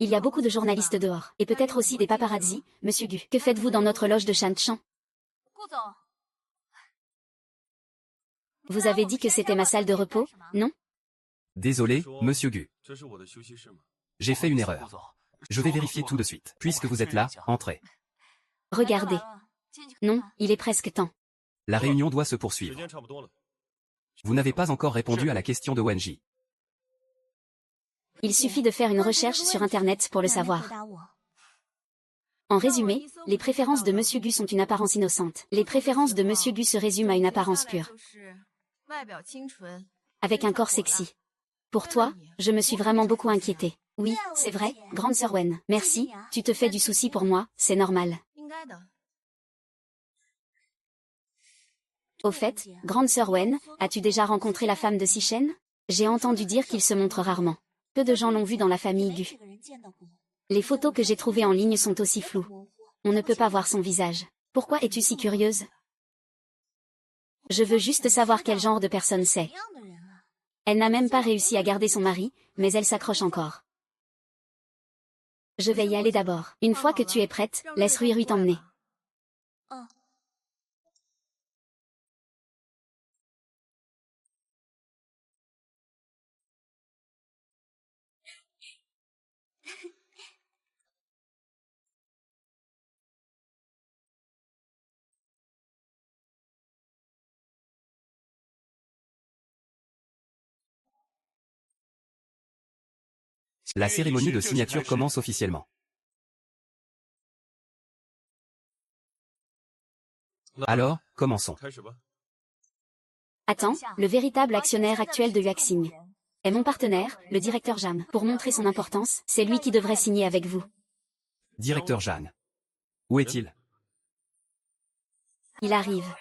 S2: Il y a beaucoup de journalistes dehors, et peut-être aussi des paparazzi, Monsieur Gu. Que faites-vous dans notre loge de Shanchan? Vous avez dit que c'était ma salle de repos, non?
S1: Désolé, Monsieur Gu.
S3: 这是我的休息室吗？
S1: J'ai fait une erreur. Je vais vérifier tout de suite. Puisque vous êtes là, entrez.
S2: Regardez. Non, il est presque temps.
S1: La réunion doit se
S3: 时
S1: poursuivre.
S3: 间差不多了。
S1: Vous n'avez pas encore répondu à la question de Wenji.
S2: Il suffit de faire une recherche sur Internet pour le savoir. En résumé, les préférences de Monsieur Gu sont une apparence innocente. Les préférences de Monsieur Gu se résument à une apparence pure. Avec un corps sexy. Pour toi, je me suis vraiment beaucoup inquiétée. Oui, c'est vrai, grande sœur Wen. Merci, tu te fais du souci pour moi, c'est normal. Au fait, grande sœur Wen, as-tu déjà rencontré la femme de Sishen? J'ai entendu dire qu'il se montre rarement. Peu de gens l'ont vu dans la famille Gu. Les photos que j'ai trouvées en ligne sont aussi floues. On ne peut pas voir son visage. Pourquoi es-tu si curieuse? Je veux juste savoir quel genre de personne c'est. Elle n'a même pas réussi à garder son mari, mais elle s'accroche encore. Je vais y aller d'abord. Une fois que tu es prête, laisse Rui t'emmener.
S1: La cérémonie de signature commence officiellement. Alors, commençons.
S3: 开始吧。
S2: Attends, le véritable actionnaire actuel de Yuaxing est mon partenaire, le directeur Jam. Pour montrer son importance, c'est lui qui devrait signer avec vous.
S1: Directeur Jeanne. Où est-il?
S2: Il arrive.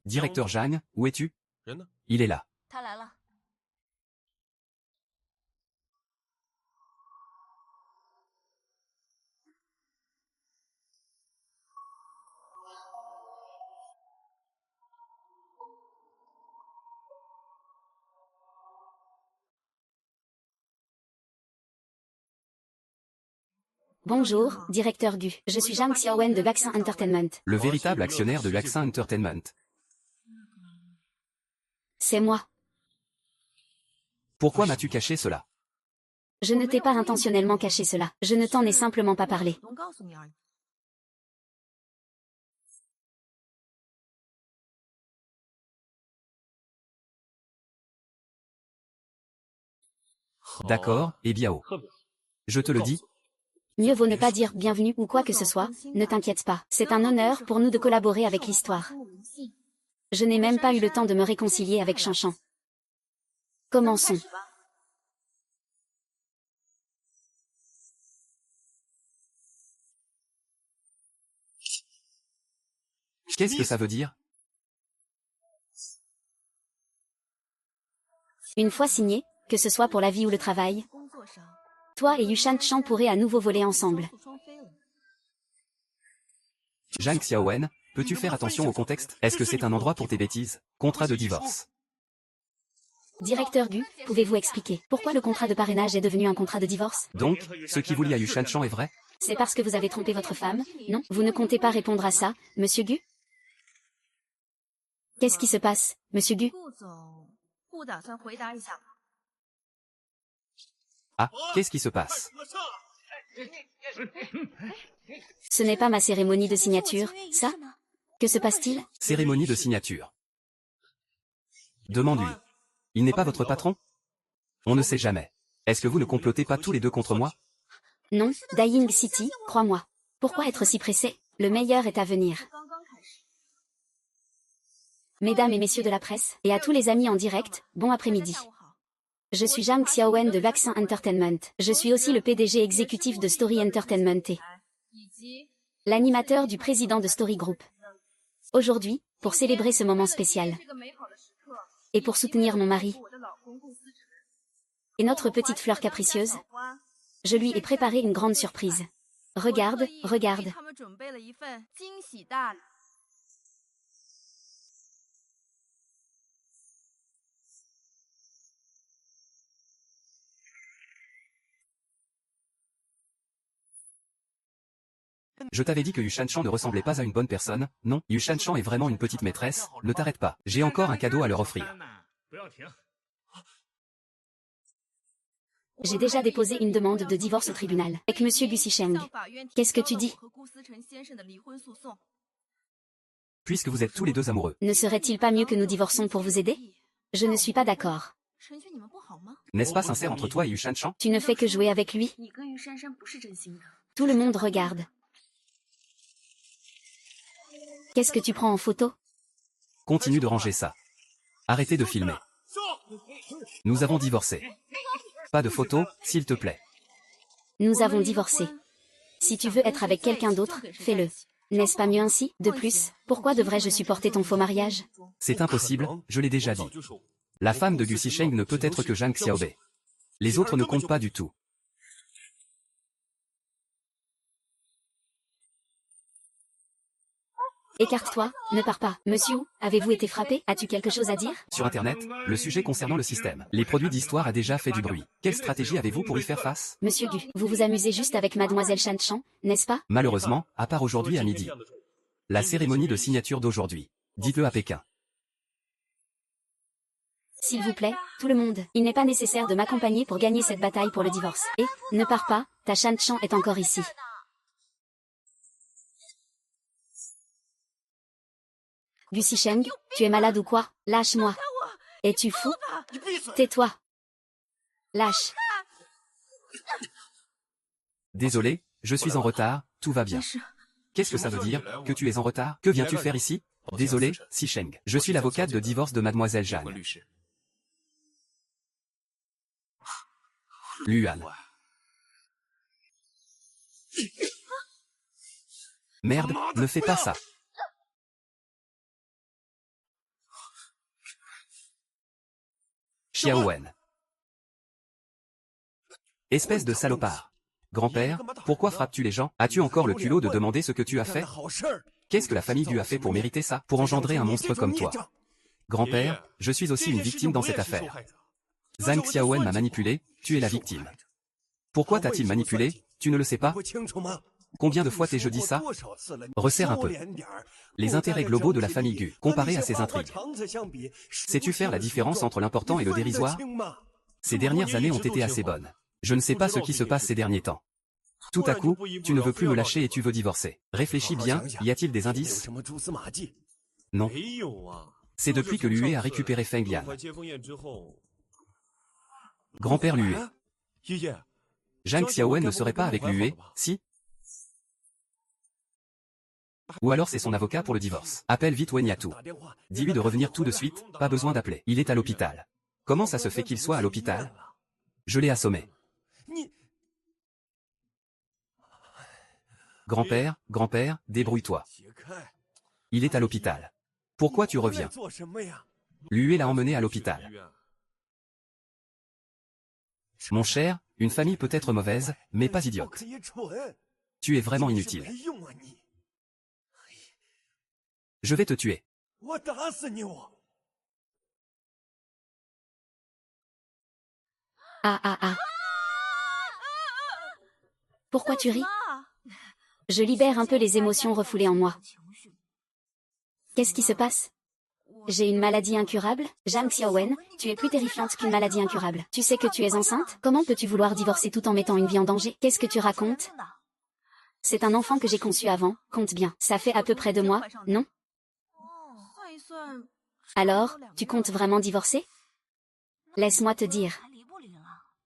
S1: Directeur Jeanne, où es-tu?
S3: 人呢？
S1: Il est là.
S2: Bonjour, directeur Gu. Je suis Jang Xiaowen de Baxin Entertainment.
S1: Le véritable actionnaire de Yaxin Entertainment.
S2: C'est moi.
S1: Pourquoi m'as-tu caché cela?
S2: Je ne t'ai pas intentionnellement caché cela. Je ne t'en ai simplement pas parlé.
S1: D'accord, et bien oh. Je te le dis,
S2: Mieux vaut ne pas dire bienvenue ou quoi que ce soit, ne t'inquiète pas. C'est un honneur pour nous de collaborer avec l'histoire. Je n'ai même pas eu le temps de me réconcilier avec Chanchan. Commençons.
S1: qu'est-ce que ça veut dire?
S2: Une fois signé, que ce soit pour la vie ou le travail, toi et Yushan Chan pourrez à nouveau voler ensemble.
S1: Zhang Xiaowen, peux-tu faire attention au contexte? Est-ce que c'est un endroit pour tes bêtises? Contrat de divorce.
S2: Directeur Gu, pouvez-vous expliquer pourquoi le contrat de parrainage est devenu un contrat de divorce?
S1: Donc, ce qui vous lie à Yushan Chan est vrai?
S2: C'est parce que vous avez trompé votre femme, non? Vous ne comptez pas répondre à ça, Monsieur Gu? Qu'est-ce qui se passe, Monsieur Gu?
S1: Ah, qu'est-ce qui se passe?
S2: Ce n'est pas ma cérémonie de signature, ça? Que se passe-t-il?
S1: Cérémonie de signature. Demande-lui. Il n'est pas votre patron? On ne sait jamais. Est-ce que vous ne complotez pas tous les deux contre moi?
S2: Non, Dying City, crois-moi. Pourquoi être si pressé? Le meilleur est à venir. Mesdames et messieurs de la presse, et à tous les amis en direct, bon après-midi. Je suis Jang Xiaowen de Baxin Entertainment. Je suis aussi le PDG exécutif de Story Entertainment et l'animateur du président de Story Group. Aujourd'hui, pour célébrer ce moment spécial, et pour soutenir mon mari, Et notre petite fleur capricieuse? Je lui ai préparé une grande surprise. Regarde, regarde.
S1: Je t'avais dit que Yu Shanshan ne ressemblait pas à une bonne personne, non? Yu Shanshan est vraiment une petite maîtresse, ne t'arrête pas. J'ai encore un cadeau à leur offrir.
S2: J'ai déjà déposé une demande de divorce au tribunal. Avec Monsieur Gu Xisheng. Qu'est-ce que tu dis?
S1: Puisque vous êtes tous les deux amoureux.
S2: Ne serait-il pas mieux que nous divorçons pour vous aider? Je ne suis pas d'accord.
S1: N'est-ce pas sincère entre toi et Yu Shanshan?
S2: Tu ne fais que jouer avec lui? Tout le monde regarde. Qu'est-ce que tu prends en photo?
S1: Continue de ranger ça. Arrêtez de filmer. Nous avons divorcé. Pas de photos, s'il te plaît.
S2: Nous avons divorcé. Si tu veux être avec quelqu'un d'autre, fais-le. N'est-ce pas mieux ainsi? De plus, pourquoi devrais-je supporter ton faux mariage?
S1: C'est impossible, je l'ai déjà dit. La femme de Gu Xisheng ne peut être que Zhang Xiaobei. Les autres ne comptent pas du tout.
S2: Écarte-toi, ne pars pas. Monsieur, avez-vous été frappé? As-tu quelque chose à dire?
S1: Sur Internet, le sujet concernant le système. Les produits d'histoire a déjà fait du bruit. Quelle stratégie avez-vous pour y faire face?
S2: Monsieur Gu, vous vous amusez juste avec mademoiselle Shanshan, n'est-ce pas?
S1: Malheureusement, à part aujourd'hui à midi. La cérémonie de signature d'aujourd'hui. Dites-le à Pékin.
S2: S'il vous plaît, tout le monde, il n'est pas nécessaire de m'accompagner pour gagner cette bataille pour le divorce. Et, ne pars pas, ta Shanshan est encore ici. Gu Xisheng, tu es malade ou quoi? Lâche-moi. Es-tu fou? Tais-toi. Lâche.
S1: Désolé, je suis en retard, tout va bien. Qu'est-ce que ça veut dire, que tu es en retard? Que viens-tu faire ici? Désolé, Xisheng. Je suis l'avocate de divorce de mademoiselle Jeanne. Luan. Merde, ne fais pas ça. Xiaowen. Espèce de salopard. Grand-père, pourquoi frappes-tu les gens? As-tu encore le culot de demander ce que tu as fait? Qu'est-ce que la famille Gu a fait pour mériter ça? Pour engendrer un monstre comme toi? Grand-père, je suis aussi une victime dans cette affaire. Zhang Xiaowen m'a manipulé, tu es la victime. Pourquoi t'a-t-il manipulé? Tu ne le sais pas? Combien de fois t'ai-je dit ça? Resserre un peu. Les intérêts globaux de la famille Gu, comparés à ces intrigues. Sais-tu faire la différence entre l'important et le dérisoire? Ces dernières années ont été assez bonnes. Je ne sais pas ce qui se passe ces derniers temps. Tout à coup, tu ne veux plus me lâcher et tu veux divorcer. Réfléchis bien, y a-t-il des indices? Non. C'est depuis que Lue a récupéré Feng Lian. Grand-père Lue. Zhang Xiaowen ne serait pas avec Lue, si? Ou alors c'est son avocat pour le divorce. Appelle vite Wen Yatu. Dis-lui de revenir tout de suite, pas besoin d'appeler. Il est à l'hôpital. Comment ça se fait qu'il soit à l'hôpital? Je l'ai assommé. Grand-père, débrouille-toi. Il est à l'hôpital. Pourquoi tu reviens? Lue l'a emmené à l'hôpital. Mon cher, une famille peut être mauvaise, mais pas idiote. Tu es vraiment inutile. Je vais te tuer.
S2: Ah. Pourquoi tu ris? Je libère un peu les émotions refoulées en moi. Qu'est-ce qui se passe? J'ai une maladie incurable? Zhang Xiaowen, tu es plus terrifiante qu'une maladie incurable. Tu sais que tu es enceinte? Comment peux-tu vouloir divorcer tout en mettant une vie en danger? Qu'est-ce que tu racontes? C'est un enfant que j'ai conçu avant, compte bien. Ça fait à peu près 2 mois, non? Alors, tu comptes vraiment divorcer? Laisse-moi te dire.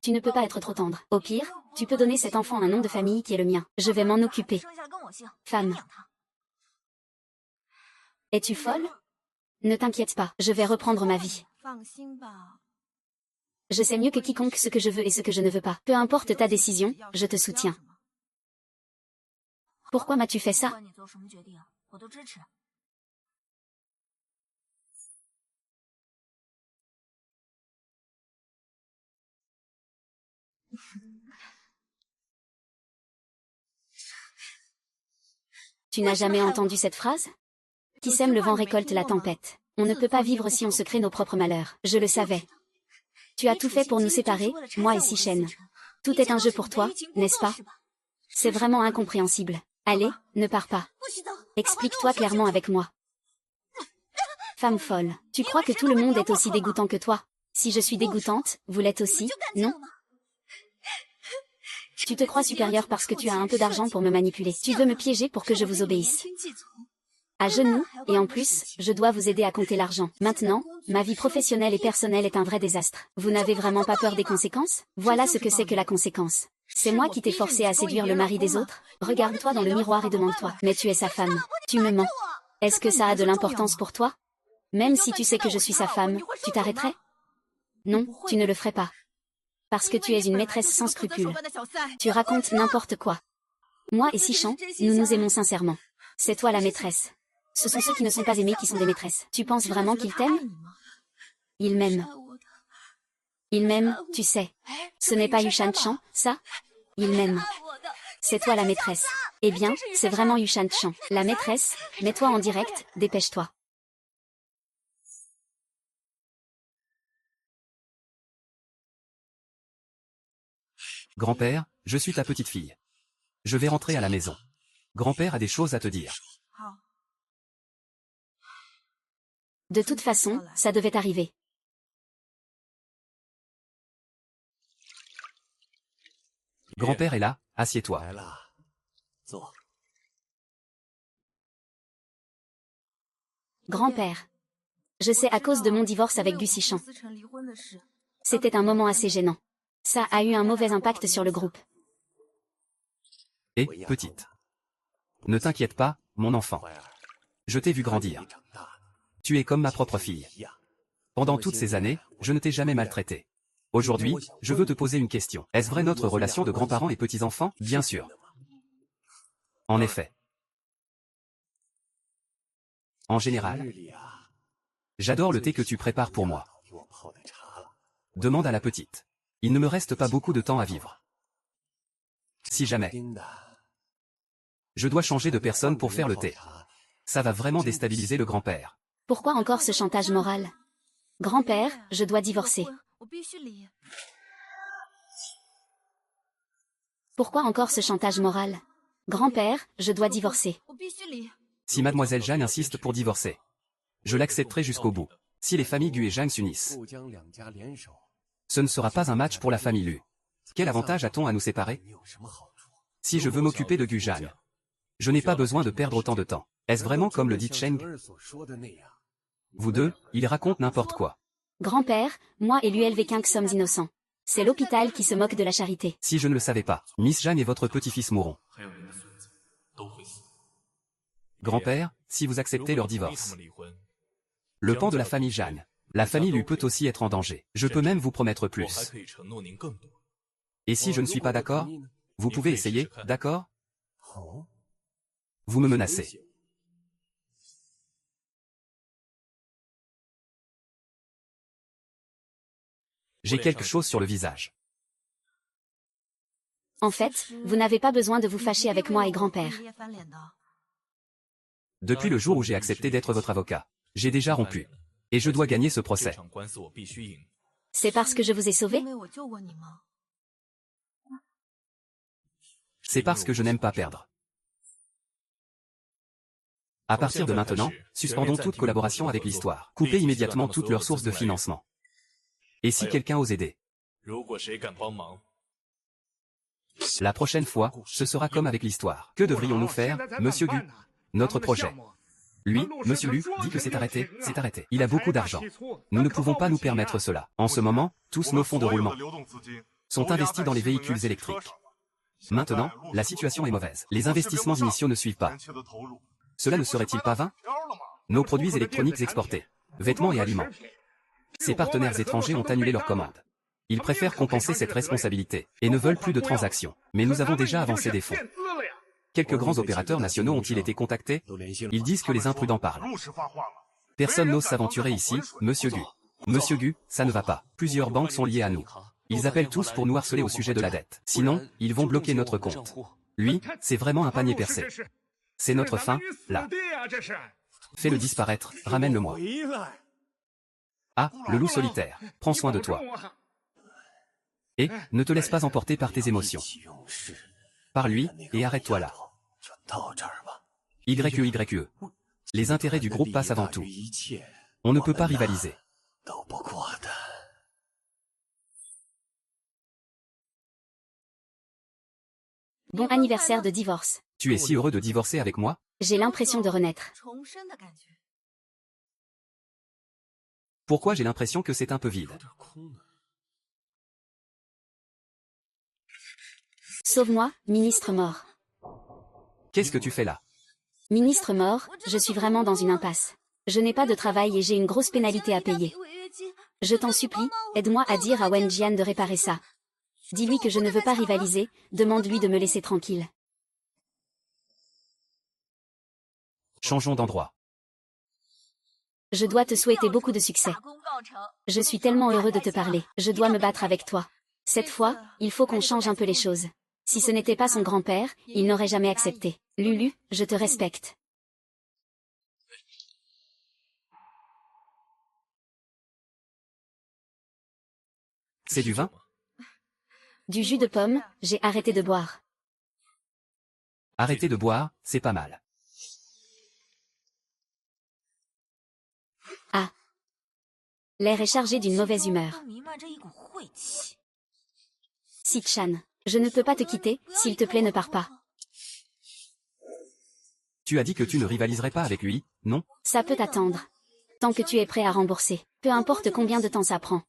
S2: Tu ne peux pas être trop tendre. Au pire, tu peux donner cet enfant un nom de famille qui est le mien. Je vais m'en occuper. Femme. Es-tu folle? Ne t'inquiète pas, je vais reprendre ma vie. Je sais mieux que quiconque ce que je veux et ce que je ne veux pas. Peu importe ta décision, je te soutiens. Pourquoi m'as-tu fait ça? Tu n'as jamais entendu cette phrase? Qui sème le vent récolte la tempête. On ne peut pas vivre si on se crée nos propres malheurs. Je le savais. Tu as tout fait pour nous séparer, moi et Sichen. Tout est un jeu pour toi, n'est-ce pas? C'est vraiment incompréhensible. Allez, ne pars pas. Explique-toi clairement avec moi. Femme folle, tu crois que tout le monde est aussi dégoûtant que toi? Si je suis dégoûtante, vous l'êtes aussi, non? Tu te crois supérieure parce que tu as un peu d'argent pour me manipuler. Tu veux me piéger pour que je vous obéisse. À genoux, et en plus, je dois vous aider à compter l'argent. Maintenant, ma vie professionnelle et personnelle est un vrai désastre. Vous n'avez vraiment pas peur des conséquences? Voilà ce que c'est que la conséquence. C'est moi qui t'ai forcé à séduire le mari des autres? Regarde-toi dans le miroir et demande-toi. Mais tu es sa femme. Tu me mens. Est-ce que ça a de l'importance pour toi? Même si tu sais que je suis sa femme, tu t'arrêterais? Non, tu ne le ferais pas. Parce que tu es une maîtresse sans scrupules. Tu racontes n'importe quoi. Moi et Sichan, nous nous aimons sincèrement. C'est toi la maîtresse. Ce sont ceux qui ne sont pas aimés qui sont des maîtresses. Tu penses vraiment qu'ils t'aiment? Ils m'aiment. Ils m'aiment, tu sais. Ce n'est pas Yushan Chan, ça? Ils m'aiment. C'est toi la maîtresse. Eh bien, c'est vraiment Yushan Chan. La maîtresse, mets-toi en direct, dépêche-toi.
S1: Grand-père, je suis ta petite fille. Je vais rentrer à la maison. Grand-père a des choses à te dire.
S2: De toute façon, ça devait arriver.
S1: Grand-père est là, assieds-toi.
S2: Grand-père. Je sais à cause de mon divorce avec Gu Sichan. C'était un moment assez gênant. Ça a eu un mauvais impact sur le groupe.
S1: Et, petite. Ne t'inquiète pas, mon enfant. Je t'ai vu grandir. Tu es comme ma propre fille. Pendant toutes ces années, je ne t'ai jamais maltraité. Aujourd'hui, je veux te poser une question. Est-ce vrai notre relation de grands-parents et petits-enfants? Bien sûr. En effet. En général, j'adore le thé que tu prépares pour moi. Demande à la petite. Il ne me reste pas beaucoup de temps à vivre. Si jamais je dois changer de personne pour faire le thé, ça va vraiment déstabiliser le grand-père.
S2: Pourquoi encore ce chantage moral? Grand-père, je dois divorcer. Pourquoi encore ce chantage moral? Grand-père, je dois divorcer.
S1: Si mademoiselle Jeanne insiste pour divorcer, je l'accepterai jusqu'au bout. Si les familles Gu et Zhang s'unissent, ce ne sera pas un match pour la famille Lu. Quel avantage a-t-on à nous séparer? Si je veux m'occuper de Gu Zhang, je n'ai pas besoin de perdre autant de temps. Est-ce vraiment comme le dit Cheng? Vous deux, ils racontent n'importe quoi.
S2: Grand-père, moi et l'ULV-King sommes innocents. C'est l'hôpital qui se moque de la charité.
S1: Si je ne le savais pas, Miss Jeanne et votre petit-fils mourront. Grand-père, si vous acceptez leur divorce, le pan de la famille Jeanne, la famille Lu peut aussi être en danger. Je peux même vous promettre plus. Et si je ne suis pas d'accord, vous pouvez essayer, d'accord? Vous me menacez. J'ai quelque chose sur le visage.
S2: En fait, vous n'avez pas besoin de vous fâcher avec moi et grand-père.
S1: Depuis le jour où j'ai accepté d'être votre avocat, j'ai déjà rompu. Et je dois gagner ce procès.
S2: C'est parce que je vous ai sauvé?
S1: C'est parce que je n'aime pas perdre. À partir de maintenant, suspendons toute collaboration avec l'histoire. Coupez immédiatement toutes leurs sources de financement. Et si quelqu'un ose aider, la prochaine fois, ce sera comme avec l'histoire. Que devrions-nous faire, Monsieur Gu? Notre projet. Lui, Monsieur Lu, dit que c'est arrêté, c'est arrêté. Il a beaucoup d'argent. Nous ne pouvons pas nous permettre cela. En ce moment, tous nos fonds de roulement sont investis dans les véhicules électriques. Maintenant, la situation est mauvaise. Les investissements initiaux ne suivent pas. Cela ne serait-il pas vain? Nos produits électroniques exportés, vêtements et aliments. Ces partenaires étrangers ont annulé leurs commandes. Ils préfèrent compenser cette responsabilité et ne veulent plus de transactions. Mais nous avons déjà avancé des fonds. Quelques grands opérateurs nationaux ont-ils été contactés? Ils disent que les imprudents parlent. Personne n'ose s'aventurer ici, Monsieur Gu. Monsieur Gu, ça ne va pas. Plusieurs banques sont liées à nous. Ils appellent tous pour nous harceler au sujet de la dette. Sinon, ils vont bloquer notre compte. Lui, c'est vraiment un panier percé. C'est notre fin, là. Fais-le disparaître, ramène-le-moi. Ah, le loup solitaire, prends soin de toi. Et, ne te laisse pas emporter par tes émotions. Parle-lui, et arrête-toi là. YE. Les intérêts du groupe passent avant tout. On ne peut pas rivaliser.
S2: Bon anniversaire de divorce.
S1: Tu es si heureux de divorcer avec moi?
S2: J'ai l'impression de renaître.
S1: Pourquoi j'ai l'impression que c'est un peu vide?
S2: Sauve-moi, ministre mort.
S1: Qu'est-ce que tu fais là?
S2: Ministre mort, je suis vraiment dans une impasse. Je n'ai pas de travail et j'ai une grosse pénalité à payer. Je t'en supplie, aide-moi à dire à Wenjian de réparer ça. Dis-lui que je ne veux pas rivaliser, demande-lui de me laisser tranquille.
S1: Changeons d'endroit.
S2: Je dois te souhaiter beaucoup de succès. Je suis tellement heureux de te parler. Je dois me battre avec toi. Cette fois, il faut qu'on change un peu les choses. Si ce n'était pas son grand-père, il n'aurait jamais accepté. Lulu, je te respecte.
S1: C'est du vin?
S2: Du jus de pomme, j'ai arrêté de boire.
S1: Arrêtez de boire, c'est pas mal.
S2: Ah. L'air est chargé d'une mauvaise humeur. Si-chan, je ne peux pas te quitter, s'il te plaît ne pars pas.
S1: Tu as dit que tu ne rivaliserais pas avec lui, non?
S2: Ça peut attendre. Tant que tu es prêt à rembourser. Peu importe combien de temps ça prend.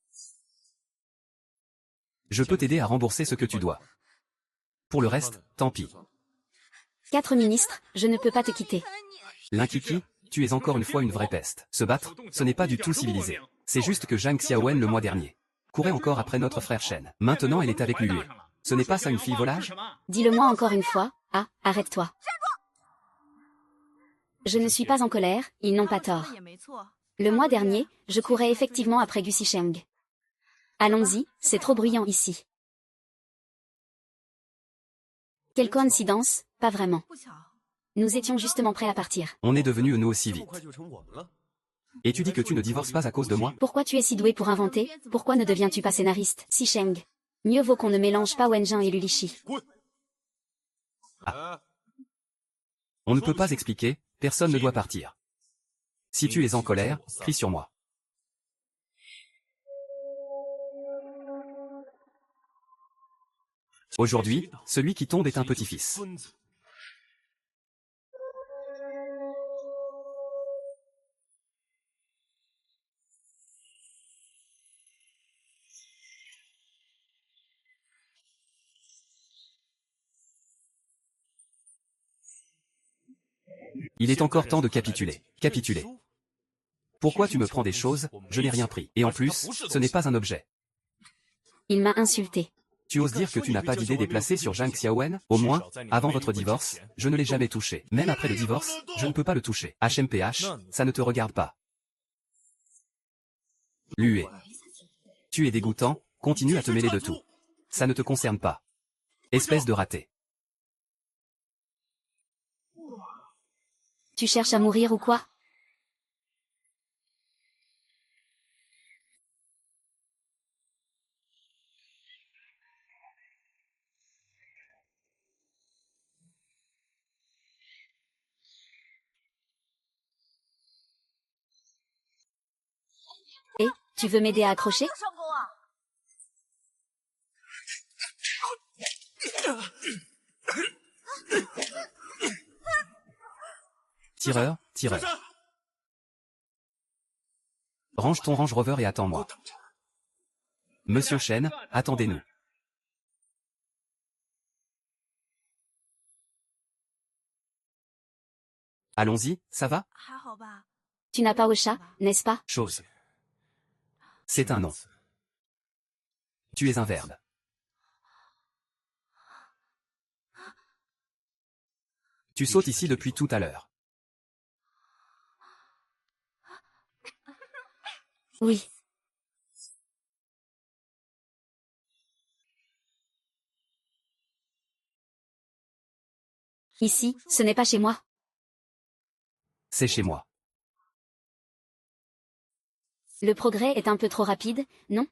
S1: Je peux t'aider à rembourser ce que tu dois. Pour le reste, tant pis.
S2: 4 ministres, je ne peux pas te quitter.
S1: Linkiki, tu es encore une fois une vraie peste. Se battre, ce n'est pas du tout civilisé. C'est juste que Zhang Xiaowen le mois dernier courait encore après notre frère Shen. Maintenant elle est avec Lulu. Ce n'est pas ça une fille volage?
S2: Dis-le-moi encore une fois. Ah, arrête-toi. Je ne suis pas en colère, ils n'ont pas tort. Le mois dernier, je courais effectivement après Gu Xisheng. Allons-y, c'est trop bruyant ici. Quelle coïncidence, pas vraiment. Nous étions justement prêts à partir.
S1: On est devenus nous aussi vite. Et tu dis que tu ne divorces pas à cause de moi?
S2: Pourquoi tu es si doué pour inventer? Pourquoi ne deviens-tu pas scénariste, Xisheng? Mieux vaut qu'on ne mélange pas Wenjin et Lulichi.
S1: Ah. On ne peut pas expliquer, personne ne doit partir. Si tu es en colère, crie sur moi. Aujourd'hui, celui qui tombe est un petit-fils. Il est encore temps de capituler. Capituler. Pourquoi tu me prends des choses? Je n'ai rien pris. Et en plus, ce n'est pas un objet.
S2: Il m'a insulté.
S1: Tu oses dire que tu n'as pas d'idée déplacée sur Zhang Xiaowen? Au moins, avant votre divorce, je ne l'ai jamais touché. Même après le divorce, je ne peux pas le toucher. HMPH, ça ne te regarde pas. Lue. Tu es dégoûtant, continue à te mêler de tout. Ça ne te concerne pas. Espèce de raté.
S2: Tu cherches à mourir ou quoi? Et, tu veux m'aider à accrocher?
S1: Tireur, tireur. Range ton Range Rover et attends-moi. Monsieur Shen, attendez-nous. Allons-y, ça va?
S2: Tu n'as pas au chat, n'est-ce pas?
S1: Chose. C'est un nom. Tu es un verbe. Tu sautes ici depuis tout à l'heure.
S2: Oui. Ici, ce n'est pas chez moi.
S1: C'est chez moi.
S2: Le progrès est un peu trop rapide, non?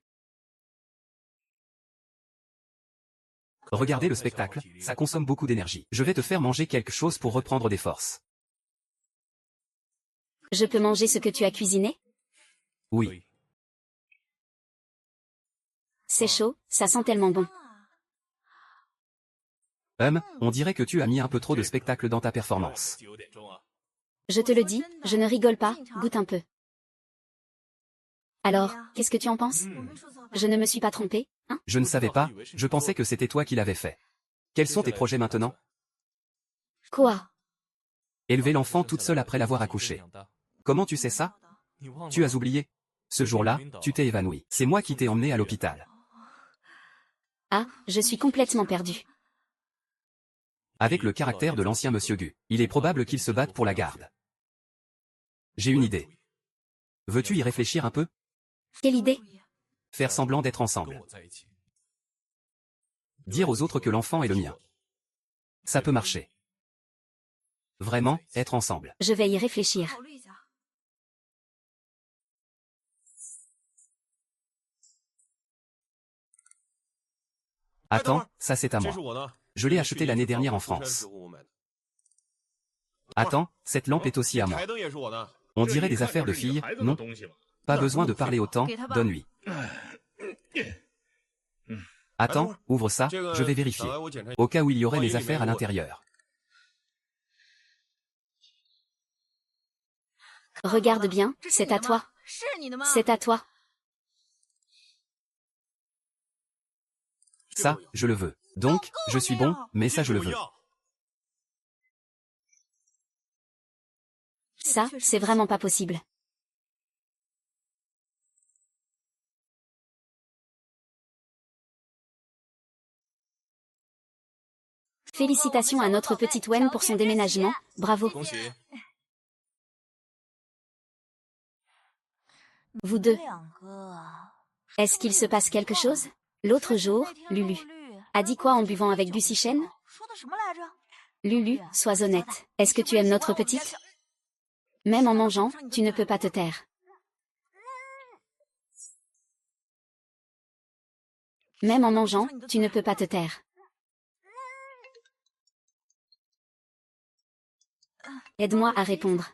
S1: Regarder le spectacle, ça consomme beaucoup d'énergie. Je vais te faire manger quelque chose pour reprendre des forces.
S2: Je peux manger ce que tu as cuisiné?
S1: Oui.
S2: C'est chaud, ça sent tellement bon.
S1: On dirait que tu as mis un peu trop de spectacle dans ta performance.
S2: Je te le dis, je ne rigole pas, goûte un peu. Alors, qu'est-ce que tu en penses? Je ne me suis pas trompée, hein?
S1: Je ne savais pas, je pensais que c'était toi qui l'avais fait. Quels sont tes projets maintenant?
S2: Quoi?
S1: Élever l'enfant toute seule après l'avoir accouché. Comment tu sais ça? Tu as oublié? Ce jour-là, tu t'es évanoui. C'est moi qui t'ai emmené à l'hôpital.
S2: Ah, je suis complètement perdue.
S1: Avec le caractère de l'ancien monsieur Gu, il est probable qu'il se batte pour la garde. J'ai une idée. Veux-tu y réfléchir un peu?
S2: Quelle idée?
S1: Faire semblant d'être ensemble. Dire aux autres que l'enfant est le mien. Ça peut marcher. Vraiment, être ensemble.
S2: Je vais y réfléchir.
S1: Attends, ça c'est à moi. Je l'ai acheté l'année dernière en France. Attends, cette lampe est aussi à moi. On dirait des affaires de filles, non? Pas besoin de parler autant, donne-lui. Attends, ouvre ça, je vais vérifier. Au cas où il y aurait mes affaires à l'intérieur.
S2: Regarde bien, c'est à toi. C'est à toi.
S1: Ça, je le veux. Donc, je suis bon, mais ça je le veux.
S2: Ça, c'est vraiment pas possible. Félicitations à notre petite Wen pour son déménagement, bravo. Vous deux. Est-ce qu'il se passe quelque chose? L'autre jour, Lulu a dit quoi en buvant avec Gu Sichen? Lulu, sois honnête. Est-ce que tu aimes notre petite? Même en mangeant, tu ne peux pas te taire. Même en mangeant, tu ne peux pas te taire. Aide-moi à répondre.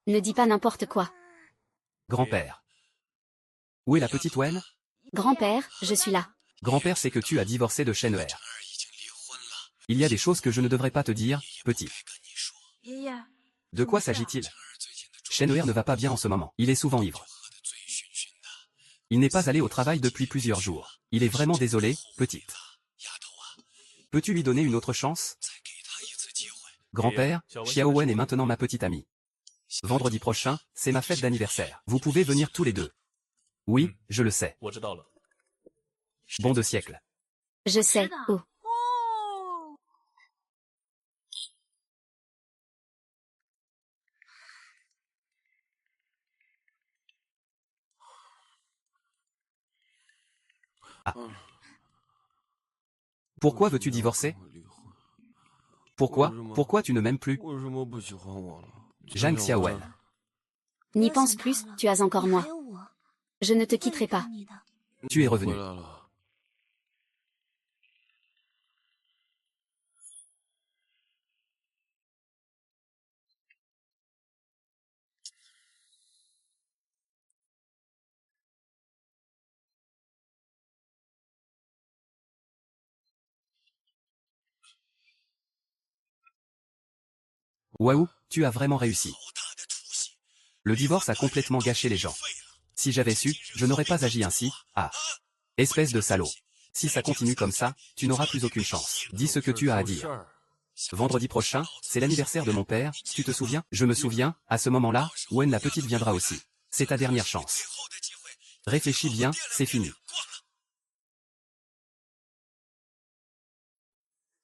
S2: Ne dis pas n'importe quoi.
S1: Grand-père. Où est la petite Wen?
S2: Grand-père, je suis là.
S1: Grand-père, c'est que tu as divorcé de Shen Er. Il y a des choses que je ne devrais pas te dire, petit. De quoi s'agit-il? Shen Er ne va pas bien en ce moment. Il est souvent ivre. Il n'est pas allé au travail depuis plusieurs jours. Il est vraiment désolé, petite. Peux-tu lui donner une autre chance? Grand-père, Xiao Wen est maintenant ma petite amie. Vendredi prochain, c'est ma fête d'anniversaire. Vous pouvez venir tous les deux. Oui, je le sais. Bon de siècle.
S2: Je sais, oh.
S1: Ah. Pourquoi veux-tu divorcer? Pourquoi tu ne m'aimes plus? Zhang Xiaowen.
S2: N'y pense plus, tu as encore moi. Je ne te quitterai pas.
S1: Tu es revenu. Waouh, tu as vraiment réussi. Le divorce a complètement gâché les gens. Si j'avais su, je n'aurais pas agi ainsi. Ah. Espèce de salaud. Si ça continue comme ça, tu n'auras plus aucune chance. Dis ce que tu as à dire. Vendredi prochain, c'est l'anniversaire de mon père, tu te souviens? Je me souviens, à ce moment-là, Wen la petite viendra aussi. C'est ta dernière chance. Réfléchis bien, c'est fini.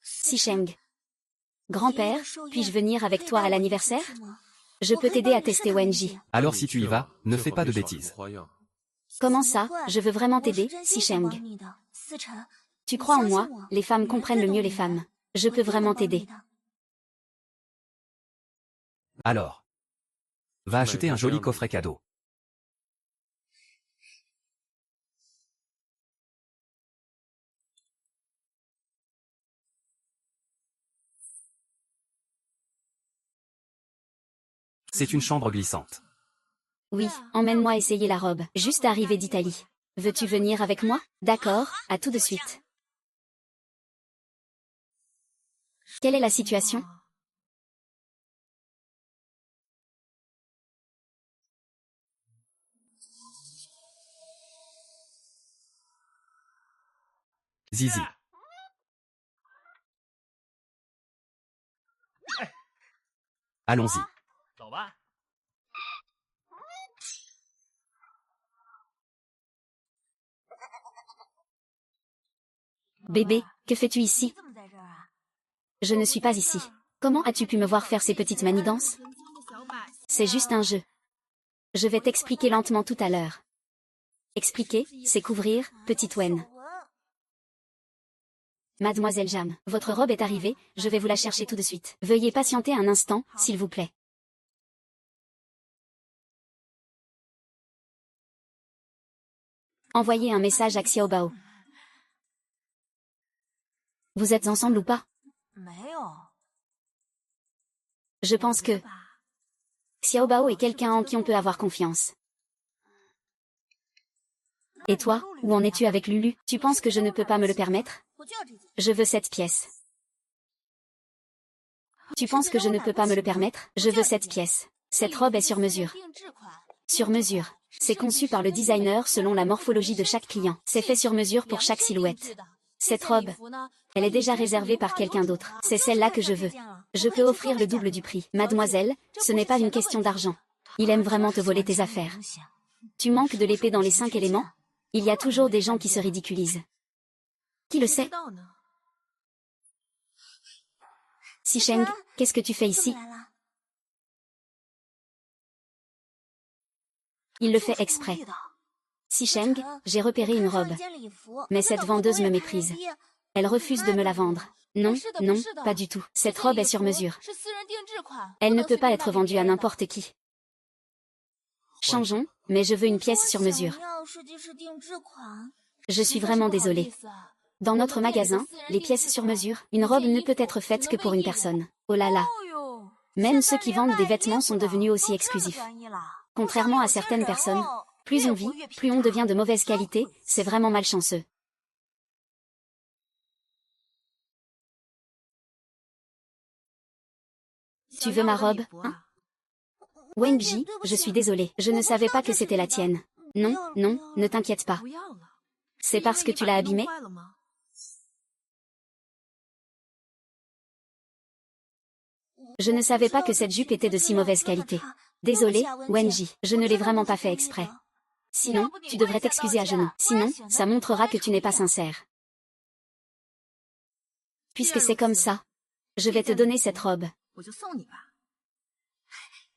S2: Sicheng. Grand-père, puis-je venir avec toi à l'anniversaire? Je peux t'aider à tester Wenji.
S1: Alors si tu y vas, ne fais pas de bêtises.
S2: Comment ça, je veux vraiment t'aider, Sicheng? Tu crois en moi, les femmes comprennent le mieux les femmes. Je peux vraiment t'aider.
S1: Alors, va acheter un joli coffret cadeau. C'est une chambre glissante.
S2: Oui, emmène-moi essayer la robe. Juste arrivé d'Italie. Veux-tu venir avec moi? D'accord, à tout de suite. Quelle est la situation?
S1: Zizi. Allons-y.
S2: Bébé, que fais-tu ici? Je ne suis pas ici. Comment as-tu pu me voir faire ces petites manigances? C'est juste un jeu. Je vais t'expliquer lentement tout à l'heure. Expliquer, c'est couvrir, petite Wen. Mademoiselle Jam, votre robe est arrivée, je vais vous la chercher tout de suite. Veuillez patienter un instant, s'il vous plaît. Envoyez un message à Xiaobao. Vous êtes ensemble ou pas? Je pense que Xiaobao est quelqu'un en qui on peut avoir confiance. Et toi, où en es-tu avec Lulu? Tu penses que je ne peux pas me le permettre? Je veux cette pièce. Tu penses que je ne peux pas me le permettre? Je veux cette pièce. Cette robe est sur mesure. Sur mesure. C'est conçu par le designer selon la morphologie de chaque client. C'est fait sur mesure pour chaque silhouette. Cette robe, elle est déjà réservée par quelqu'un d'autre. C'est celle-là que je veux. Je peux offrir le double du prix. Mademoiselle, ce n'est pas une question d'argent. Il aime vraiment te voler tes affaires. Tu manques de l'épée dans les 5 éléments? Il y a toujours des gens qui se ridiculisent. Qui le sait? Sicheng, qu'est-ce que tu fais ici? Il le fait exprès. Sicheng, j'ai repéré une robe. Mais cette vendeuse me méprise. Elle refuse de me la vendre. Non, non, pas du tout. Cette robe est sur mesure. Elle ne peut pas être vendue à n'importe qui. Changeons, mais je veux une pièce sur mesure. Je suis vraiment désolée. Dans notre magasin, les pièces sur mesure, une robe ne peut être faite que pour une personne. Oh là là. Même ceux qui vendent des vêtements sont devenus aussi exclusifs. Contrairement à certaines personnes, plus on vit, plus on devient de mauvaise qualité, c'est vraiment malchanceux. Tu veux ma robe, hein? Wenji, je suis désolée, je ne savais pas que c'était la tienne. Non, non, ne t'inquiète pas. C'est parce que tu l'as abîmée? Je ne savais pas que cette jupe était de si mauvaise qualité. Désolée, Wenji, je ne l'ai vraiment pas fait exprès. Sinon, tu devrais t'excuser à genoux. Sinon, ça montrera que tu n'es pas sincère. Puisque c'est comme ça, je vais te donner cette robe.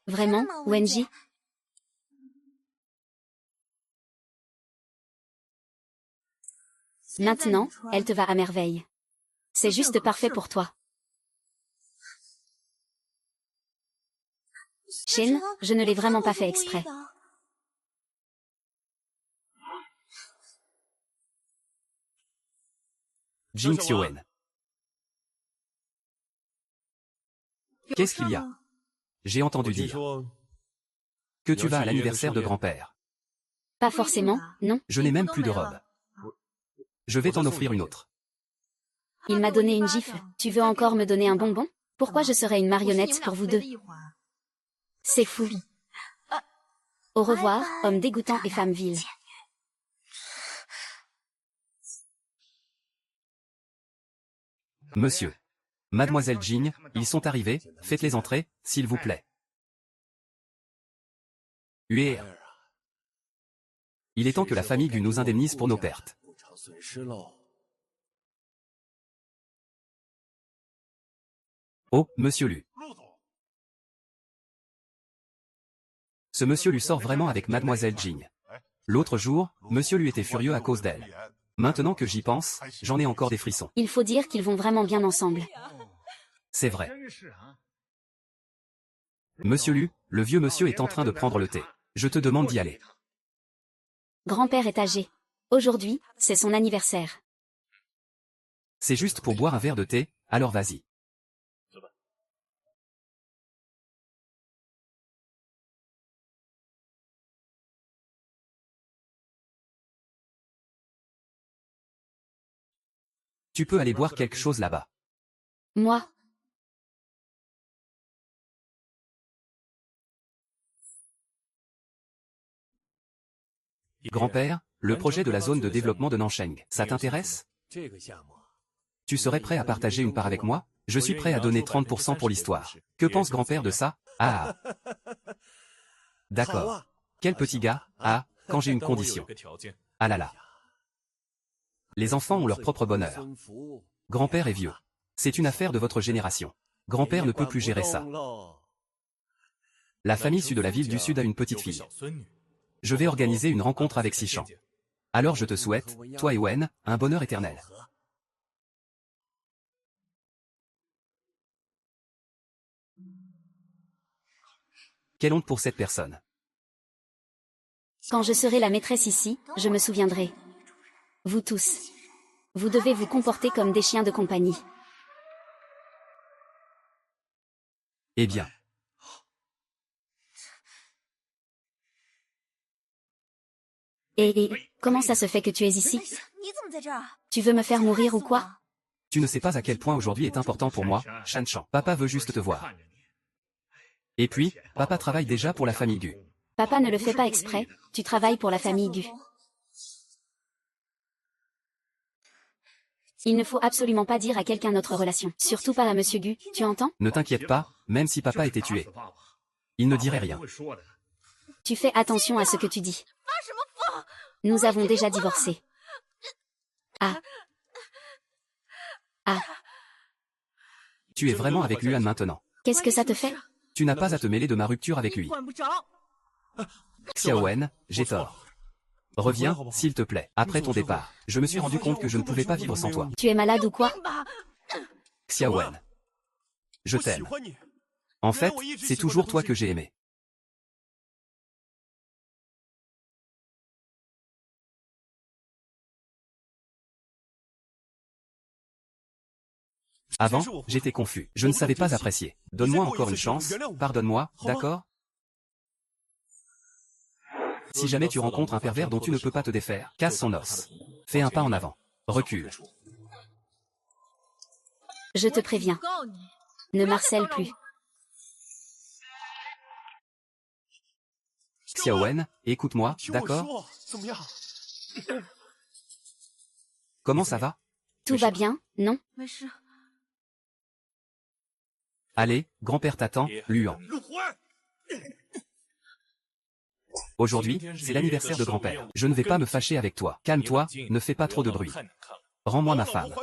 S2: Vraiment, Wenji? Maintenant, elle te va à merveille. C'est juste parfait pour toi. Shin, je ne l'ai vraiment pas fait exprès.
S1: Jing Xiaowen. Qu'est-ce qu'il y a? J'ai entendu dire que tu vas à l'anniversaire de grand-père.
S2: Pas forcément, non.
S1: Je n'ai même plus de robe. Je vais t'en offrir une autre.
S2: Il m'a donné une gifle. Tu veux encore me donner un bonbon? Pourquoi je serais une marionnette pour vous deux? C'est fou. Au revoir, homme dégoûtant et femme vile.
S1: Monsieur. Mademoiselle Jing, ils sont arrivés, faites-les entrer, s'il vous plaît. Huer. Il est temps que la famille Gu nous indemnise pour nos pertes. Oh, monsieur Lu. Ce monsieur Lu sort vraiment avec mademoiselle Jing. L'autre jour, monsieur Lu était furieux à cause d'elle. Maintenant que j'y pense, j'en ai encore des frissons.
S2: Il faut dire qu'ils vont vraiment bien ensemble.
S1: C'est vrai. Monsieur Lu, le vieux monsieur est en train de prendre le thé. Je te demande d'y aller.
S2: Grand-père est âgé. Aujourd'hui, c'est son anniversaire.
S1: C'est juste pour boire un verre de thé, alors vas-y. Tu peux aller boire quelque chose là-bas.
S2: Moi,
S1: Grand-père, le projet de la zone de développement de Nancheng, ça t'intéresse? Tu serais prêt à partager une part avec moi? Je suis prêt à donner 30% pour l'histoire. Que pense grand-père de ça? Ah. D'accord. Quel petit gars? Ah, quand j'ai une condition. Ah là là. Les enfants ont leur propre bonheur. Grand-père est vieux. C'est une affaire de votre génération. Grand-père ne peut plus gérer ça. La famille sud de la ville du Sud a une petite fille. Je vais organiser une rencontre avec Sichan. Alors je te souhaite, toi et Wen, un bonheur éternel. Quelle honte pour cette personne.
S2: quand je serai la maîtresse ici, je me souviendrai. Vous tous. Vous devez vous comporter comme des chiens de compagnie.
S1: Eh bien.
S2: Et comment ça se fait que tu es ici? Tu veux me faire mourir ou quoi?
S1: Tu ne sais pas à quel point aujourd'hui est important pour moi, Shanshan. Papa veut juste te voir. Et puis, papa travaille déjà pour la famille Gu.
S2: Papa ne le fait pas exprès, tu travailles pour la famille Gu. Il ne faut absolument pas dire à quelqu'un notre relation. Surtout pas à Monsieur Gu, tu entends?
S1: Ne t'inquiète pas, même si papa était tué. Il ne dirait rien.
S2: Tu fais attention à ce que tu dis. Nous avons déjà divorcé. Ah. Ah.
S1: Tu es vraiment avec Luan maintenant.
S2: Qu'est-ce que ça te fait?
S1: Tu n'as pas à te mêler de ma rupture avec lui. Xiaowen, j'ai tort. Reviens, s'il te plaît. Après ton départ, je me suis rendu compte que je ne pouvais pas vivre sans toi.
S2: Tu es malade ou quoi?
S1: Xiaowen. Je t'aime. En fait, c'est toujours toi que j'ai aimé. Avant, j'étais confus. Je ne savais pas apprécier. Donne-moi encore une chance, pardonne-moi, d'accord? Si jamais tu rencontres un pervers dont tu ne peux pas te défaire, casse son os. Fais un pas en avant. Recule.
S2: Je te préviens. Ne marcelle plus.
S1: Xiaowen, écoute-moi, d'accord? Comment ça va?
S2: Tout va bien, non?
S1: Allez, grand-père t'attend, Luan. Aujourd'hui, c'est l'anniversaire de grand-père. Je ne vais pas me fâcher avec toi. Calme-toi, ne fais pas trop de bruit. Rends-moi ma femme.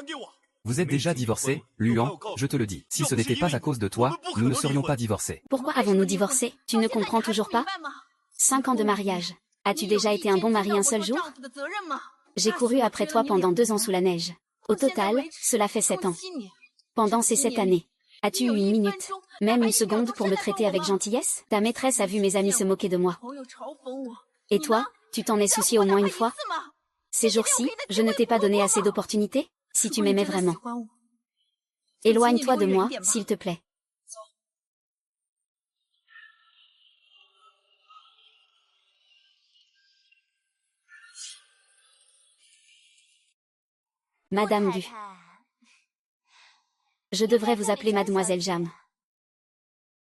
S1: Vous êtes déjà divorcé, Luan, je te le dis. Si ce n'était pas à cause de toi, nous ne serions pas divorcés.
S2: Pourquoi avons-nous divorcé? Tu ne comprends toujours pas? 5 ans de mariage. As-tu déjà été un bon mari un seul jour? J'ai couru après toi pendant 2 ans sous la neige. Au total, cela fait 7 ans. Pendant ces 7 années, as-tu eu une minute, même une seconde pour me traiter avec gentillesse? Ta maîtresse a vu mes amis se moquer de moi. Et toi, tu t'en es soucié au moins une fois? Ces jours-ci, je ne t'ai pas donné assez d'opportunités? Si tu m'aimais vraiment. Éloigne-toi de moi, s'il te plaît. Madame Gu. Je devrais vous appeler Mademoiselle Jam.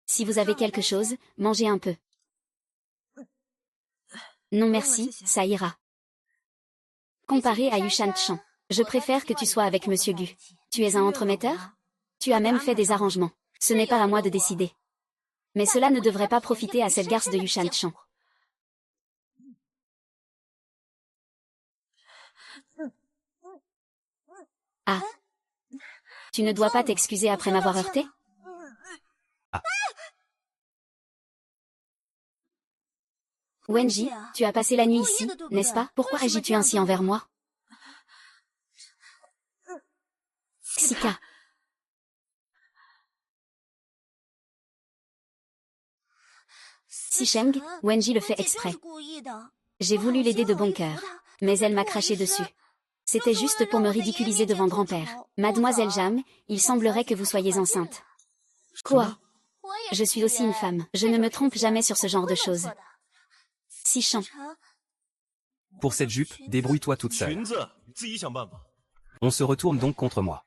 S2: Si vous avez quelque chose, mangez un peu. Non merci, ça ira. Comparé à Yushan Chan, je préfère que tu sois avec Monsieur Gu. Tu es un entremetteur? Tu as même fait des arrangements. Ce n'est pas à moi de décider. Mais cela ne devrait pas profiter à cette garce de Yushan Chan. Ah. Tu ne dois pas t'excuser après m'avoir heurté?
S1: Ah.
S2: Wenji, tu as passé la nuit ici, n'est-ce pas? Pourquoi agis-tu ainsi envers moi? Sika. Si Sheng, Wenji le fait exprès. J'ai voulu l'aider de bon cœur, mais elle m'a craché dessus. C'était juste pour me ridiculiser devant grand-père. Mademoiselle Jam, il semblerait que vous soyez enceinte. Quoi? Je suis aussi une femme. Je ne me trompe jamais sur ce genre de choses. Si Shang.
S1: Pour cette jupe, débrouille-toi toute seule. On se retourne donc contre moi.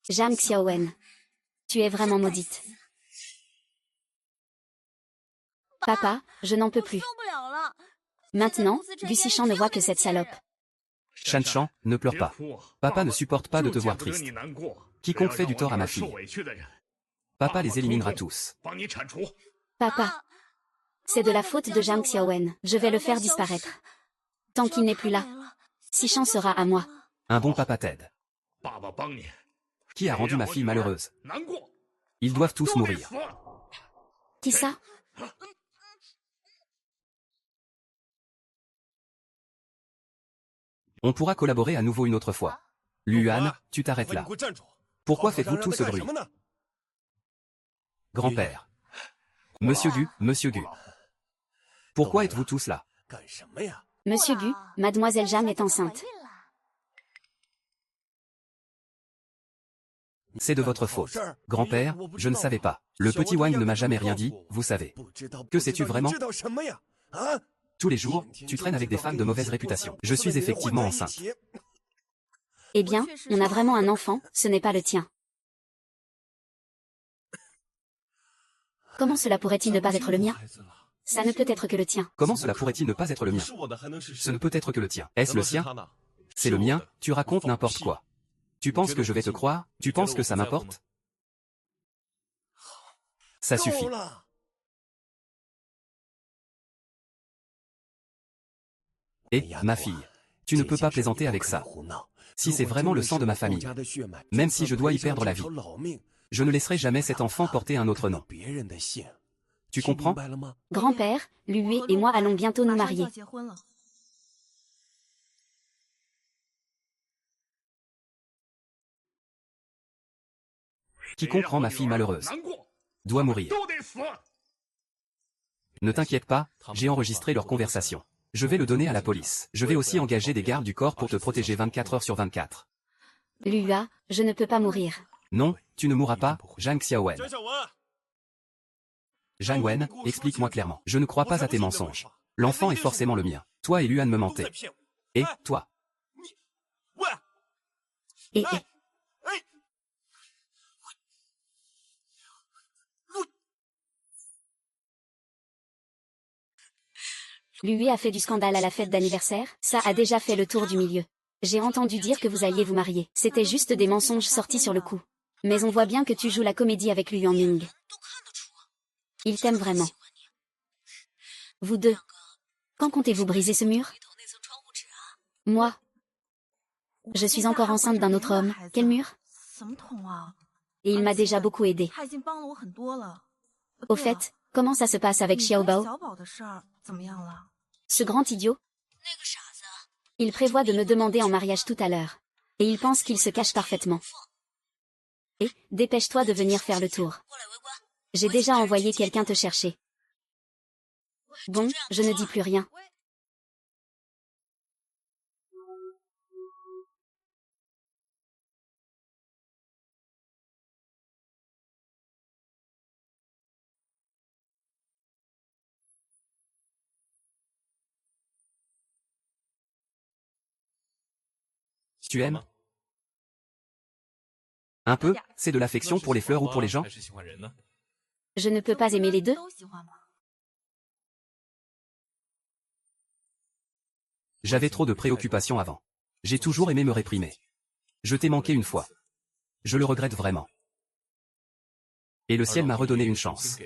S2: Jam Xiaowen. Tu es vraiment maudite. Papa, je n'en peux plus. Maintenant, Gu Xishan ne voit que cette salope.
S1: Shan Shan, ne pleure pas. Papa ne supporte pas de te voir triste. Quiconque fait du tort à ma fille. Papa les éliminera tous.
S2: Papa. C'est de la faute de Jam Xiaowen. Je vais le faire disparaître. Tant qu'il n'est plus là. Xishan sera à moi.
S1: Un bon papa t'aide. Qui a rendu ma fille malheureuse? Ils doivent tous mourir.
S2: Qui ça?
S1: On pourra collaborer à nouveau une autre fois. Luan, tu t'arrêtes là. Pourquoi faites-vous tout ce bruit? Grand-père. Monsieur Gu. Pourquoi êtes-vous tous là?
S2: Monsieur Gu, Mademoiselle Jam est enceinte.
S1: C'est de votre faute. Grand-père, je ne savais pas. Le petit Wang ne m'a jamais rien dit, vous savez. Que sais-tu vraiment? Tous les jours, tu traînes avec des femmes de mauvaise réputation. Je suis effectivement enceinte.
S2: Eh bien, on a vraiment un enfant, ce n'est pas le tien. Comment cela pourrait-il ne pas être le mien? Ça ne peut être que le tien.
S1: Comment cela pourrait-il ne pas être le mien? Ce ne peut être que le tien. Est-ce le sien? C'est le mien, tu racontes n'importe quoi. Tu penses que je vais te croire? Tu penses que ça m'importe? Ça suffit. Et, ma fille, tu ne peux pas plaisanter avec ça. Si c'est vraiment le sang de ma famille, même si je dois y perdre la vie, je ne laisserai jamais cet enfant porter un autre nom. Tu comprends?
S2: Grand-père, Lui et moi allons bientôt nous marier.
S1: Quiconque rend ma fille malheureuse doit mourir. Ne t'inquiète pas, j'ai enregistré leur conversation. Je vais le donner à la police. Je vais aussi engager des gardes du corps pour te protéger 24 heures sur 24.
S2: Lua, je ne peux pas mourir.
S1: Non, tu ne mourras pas, Zhang Xiaowen. Zhang Wen, explique-moi clairement. Je ne crois pas à tes mensonges. L'enfant est forcément le mien. Toi et Luan me mentez. Et, toi?
S2: Et. Lui a fait du scandale à la fête d'anniversaire, ça a déjà fait le tour du milieu. J'ai entendu dire que vous alliez vous marier. C'était juste des mensonges sortis sur le coup. Mais on voit bien que tu joues la comédie avec Lu Yangming. Il t'aime vraiment. Vous deux. Quand comptez-vous briser ce mur? Moi. Je suis encore enceinte d'un autre homme. Quel mur? Et il m'a déjà beaucoup aidé. Au fait, comment ça se passe avec Xiao Bao? Ce grand idiot? Il prévoit de me demander en mariage tout à l'heure. Et il pense qu'il se cache parfaitement. Et, dépêche-toi de venir faire le tour. J'ai déjà envoyé quelqu'un te chercher. Bon, je ne dis plus rien.
S1: Tu aimes? Un peu, c'est de l'affection pour les fleurs ou pour les gens?
S2: Je ne peux pas aimer les deux?
S1: J'avais trop de préoccupations avant. J'ai toujours aimé me réprimer. Je t'ai manqué une fois. Je le regrette vraiment. Et le ciel m'a redonné une chance.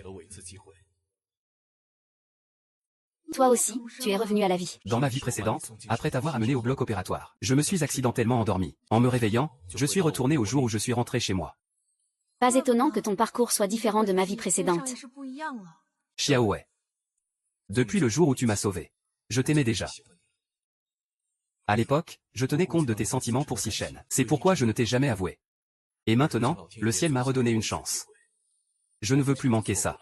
S2: Toi aussi, tu es revenu à la vie.
S1: Dans ma vie précédente, après t'avoir amené au bloc opératoire, je me suis accidentellement endormi. En me réveillant, je suis retourné au jour où je suis rentré chez moi.
S2: Pas étonnant que ton parcours soit différent de ma vie précédente.
S1: Xiao Wei. Depuis le jour où tu m'as sauvé, je t'aimais déjà. À l'époque, je tenais compte de tes sentiments pour Sichen. C'est pourquoi je ne t'ai jamais avoué. Et maintenant, le ciel m'a redonné une chance. Je ne veux plus manquer ça.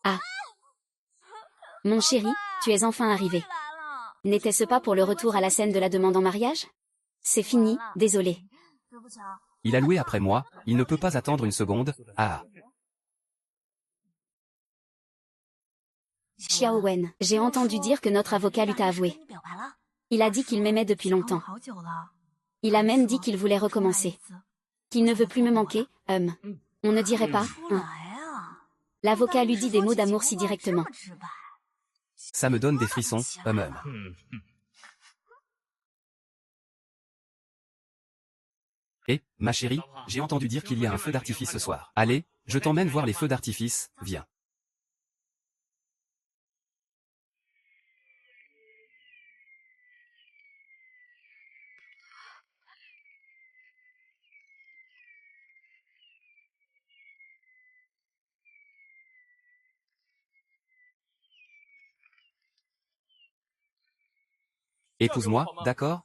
S2: Ah. Mon chéri, tu es enfin arrivé. N'était-ce pas pour le retour à la scène de la demande en mariage? C'est fini, désolé.
S1: Il a loué après moi, il ne peut pas attendre une seconde, ah.
S2: Xiao Wen, j'ai entendu dire que notre avocat lui t'a avoué. Il a dit qu'il m'aimait depuis longtemps. Il a même dit qu'il voulait recommencer. Qu'il ne veut plus me manquer, On ne dirait pas, L'avocat lui dit des mots d'amour si directement.
S1: Ça me donne des frissons, Eh, ma chérie, j'ai entendu dire qu'il y a un feu d'artifice ce soir. Allez, je t'emmène voir les feux d'artifice, viens. Épouse-moi, d'accord?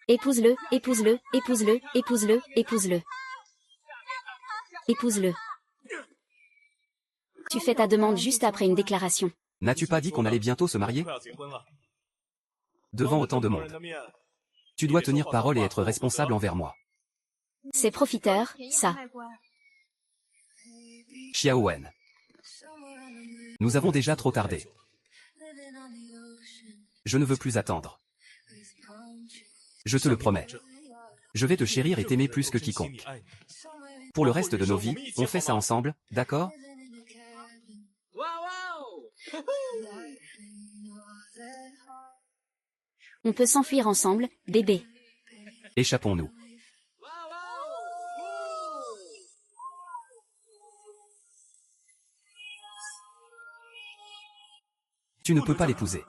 S2: Épouse-le, épouse-le, épouse-le, épouse-le, épouse-le. Épouse-le. Tu fais ta demande juste après une déclaration.
S1: N'as-tu pas dit qu'on allait bientôt se marier? Devant autant de monde. Tu dois tenir parole et être responsable envers moi.
S2: C'est profiteur, ça.
S1: Xiao Wen. Nous avons déjà trop tardé. Je ne veux plus attendre. Je te le promets. Je vais te chérir et t'aimer plus que quiconque. Pour le reste de nos vies, on fait ça ensemble, d'accord?
S2: On peut s'enfuir ensemble, bébé.
S1: Échappons-nous. Tu ne peux pas l'épouser.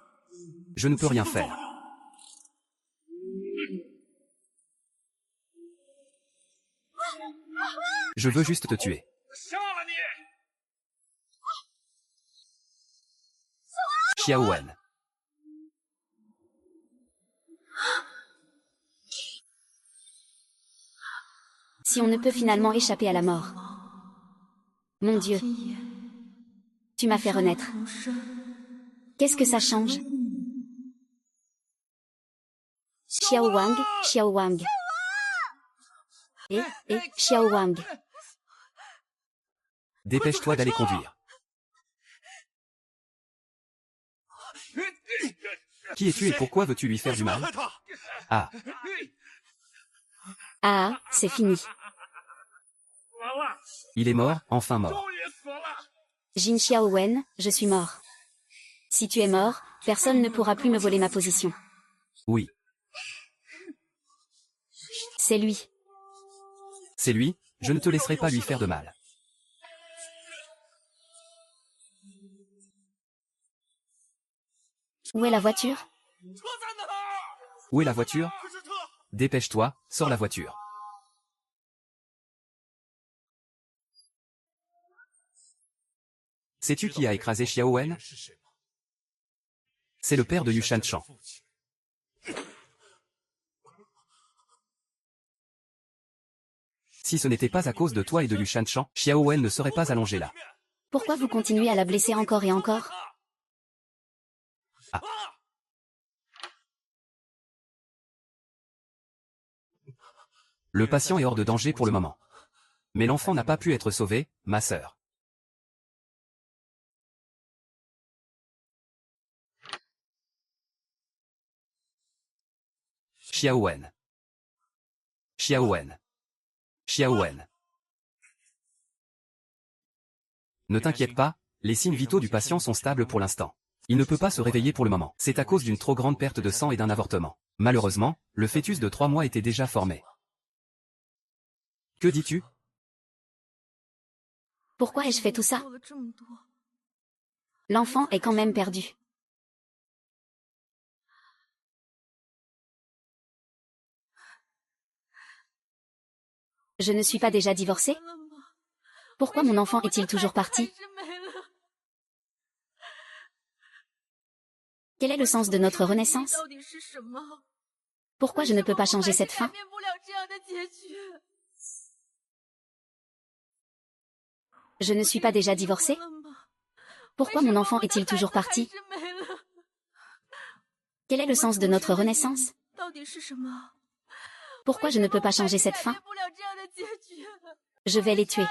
S1: Je ne peux rien faire. Je veux juste te tuer. Xiao Wen.
S2: Si on ne peut finalement échapper à la mort. Mon Dieu. Tu m'as fait renaître. Qu'est-ce que ça change? Xiao Wang, Xiao Wang. Xiao Wang.
S1: Dépêche-toi d'aller conduire. Qui es-tu et pourquoi veux-tu lui faire du mal? Ah.
S2: Ah, c'est fini.
S1: Il est mort, enfin mort.
S2: Jin Xiao Wen, je suis mort. Si tu es mort, personne ne pourra plus me voler ma position.
S1: Oui.
S2: C'est lui.
S1: C'est lui, je ne te laisserai pas lui faire de mal.
S2: Où est la voiture?
S1: Où est la voiture? Dépêche-toi, sors la voiture. Sais-tu qui a écrasé Xiao Wen? C'est le père de Yu Shanchan. Si ce n'était pas à cause de toi et de Yu Shanchan, Xiao Wen ne serait pas allongé là.
S2: Pourquoi vous continuez à la blesser encore et encore?
S1: Ah. Le patient est hors de danger pour le moment. Mais l'enfant n'a pas pu être sauvé, ma sœur. Xiao Wen. Xiao Wen. Xiao Wen. Ne t'inquiète pas, les signes vitaux du patient sont stables pour l'instant. Il ne peut pas se réveiller pour le moment. C'est à cause d'une trop grande perte de sang et d'un avortement. Malheureusement, le fœtus de 3 mois était déjà formé. Que dis-tu?
S2: Pourquoi ai-je fait tout ça? L'enfant est quand même perdu. Je ne suis pas déjà divorcée? Pourquoi mon enfant est-il toujours parti? Quel est le sens de notre renaissance? Pourquoi je ne peux pas changer cette fin? Je ne suis pas déjà divorcée? Pourquoi mon enfant est-il toujours parti? Quel est le sens de notre renaissance? Pourquoi je ne peux pas changer cette fin? Je vais les tuer.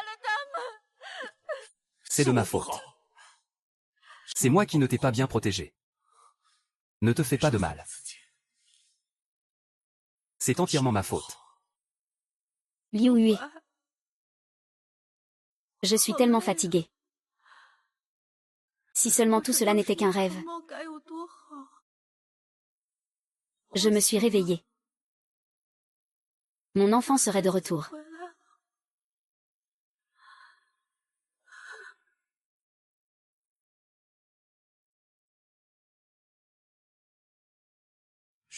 S1: C'est de ma faute. C'est moi qui ne t'ai pas bien protégé. Ne te fais pas de mal. C'est entièrement ma faute.
S2: Liu Yue. Je suis tellement fatiguée. Si seulement tout cela n'était qu'un rêve. Je me suis réveillée. Mon enfant serait de retour.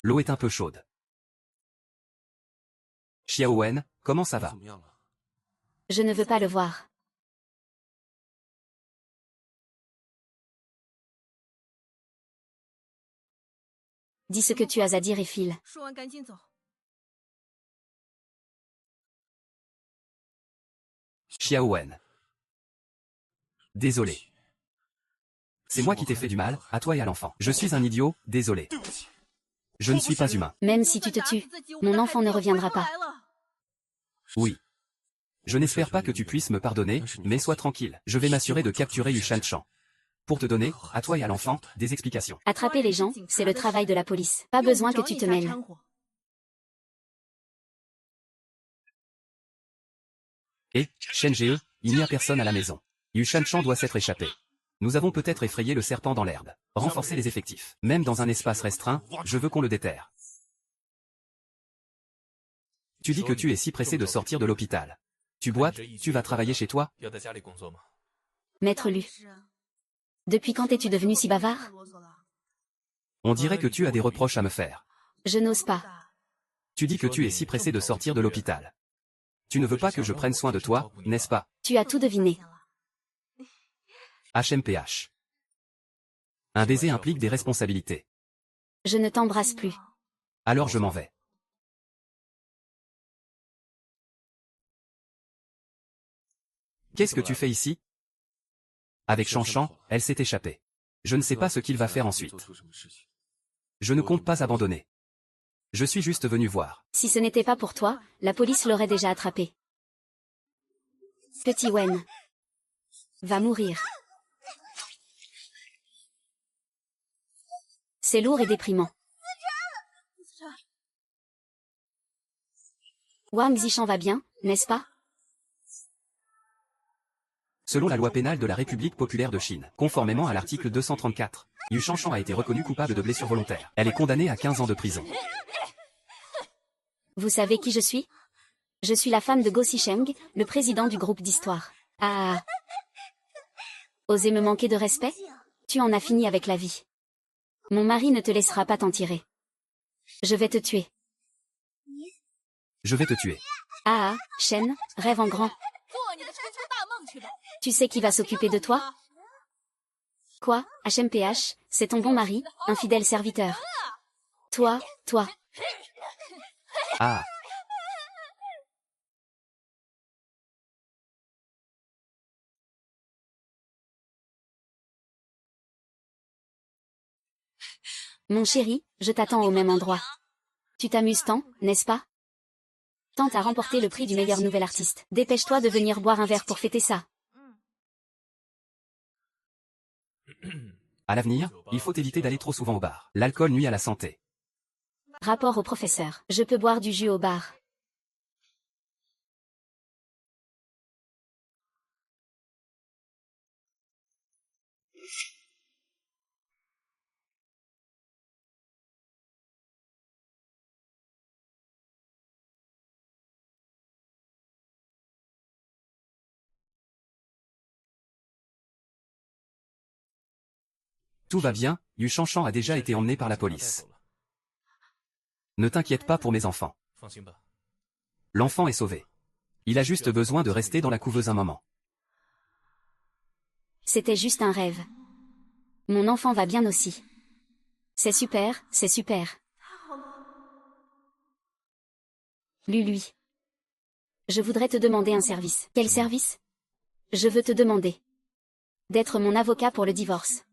S1: L'eau est un peu chaude. Xiaowen, comment ça va?
S2: Je ne veux pas le voir. Dis ce que tu as à dire et file.
S1: Xiaowen. Désolé. C'est moi qui t'ai fait du mal, à toi et à l'enfant. Je suis un idiot, désolé. Je ne suis pas humain.
S2: Même si tu te tues, mon enfant ne reviendra pas.
S1: Oui. Je n'espère pas que tu puisses me pardonner, mais sois tranquille. Je vais m'assurer de capturer Yu Shanchan. Pour te donner, à toi et à l'enfant, des explications.
S2: Attraper les gens, c'est le travail de la police. Pas besoin que tu te mêles.
S1: Et, Shen Ge, il n'y a personne à la maison. Yu Shanchan doit s'être échappé. Nous avons peut-être effrayé le serpent dans l'herbe. Renforcer les effectifs. Même dans un espace restreint, je veux qu'on le déterre. Tu dis que tu es si pressé de sortir de l'hôpital. Tu boites, tu vas travailler chez toi?
S2: Maître Lu. Depuis quand es-tu devenu si bavard?
S1: On dirait que tu as des reproches à me faire.
S2: Je n'ose pas.
S1: Tu dis que tu es si pressé de sortir de l'hôpital. Tu ne veux pas que je prenne soin de toi, n'est-ce pas?
S2: Tu as tout deviné.
S1: HMPH. Un baiser implique des responsabilités.
S2: Je ne t'embrasse plus.
S1: Alors je m'en vais. Qu'est-ce que tu fais ici? Avec Shanchan, elle s'est échappée. Je ne sais pas ce qu'il va faire ensuite. Je ne compte pas abandonner. Je suis juste venu voir.
S2: Si ce n'était pas pour toi, la police l'aurait déjà attrapé. Petit Wen. Va mourir. C'est lourd et déprimant. Wang Zishan va bien, n'est-ce pas?
S1: Selon la loi pénale de la République populaire de Chine, conformément à l'article 234, Yu Shanchan a été reconnue coupable de blessures volontaires. Elle est condamnée à 15 ans de prison.
S2: Vous savez qui je suis? Je suis la femme de Go Sicheng, le président du groupe d'histoire. Ah. Osez me manquer de respect? Tu en as fini avec la vie. Mon mari ne te laissera pas t'en tirer. Je vais te tuer.
S1: Je vais te tuer.
S2: Ah, Shen, rêve en grand. Tu sais qui va s'occuper de toi? Quoi, HMPH, c'est ton bon mari, un fidèle serviteur. Toi.
S1: Ah.
S2: Mon chéri, je t'attends au même endroit. Tu t'amuses tant, n'est-ce pas? Tente à remporter le prix du meilleur nouvel artiste. Dépêche-toi de venir boire un verre pour fêter ça.
S1: À l'avenir, il faut éviter d'aller trop souvent au bar. L'alcool nuit à la santé.
S2: Rapport au professeur. Je peux boire du jus au bar.
S1: Tout va bien, Yu Shanchan a déjà été emmené par la police. Ne t'inquiète pas pour mes enfants. L'enfant est sauvé. Il a juste besoin de rester dans la couveuse un moment.
S2: C'était juste un rêve. Mon enfant va bien aussi. C'est super, c'est super. Lului. Je voudrais te demander un service. Quel service? Je veux te demander d'être mon avocat pour le divorce.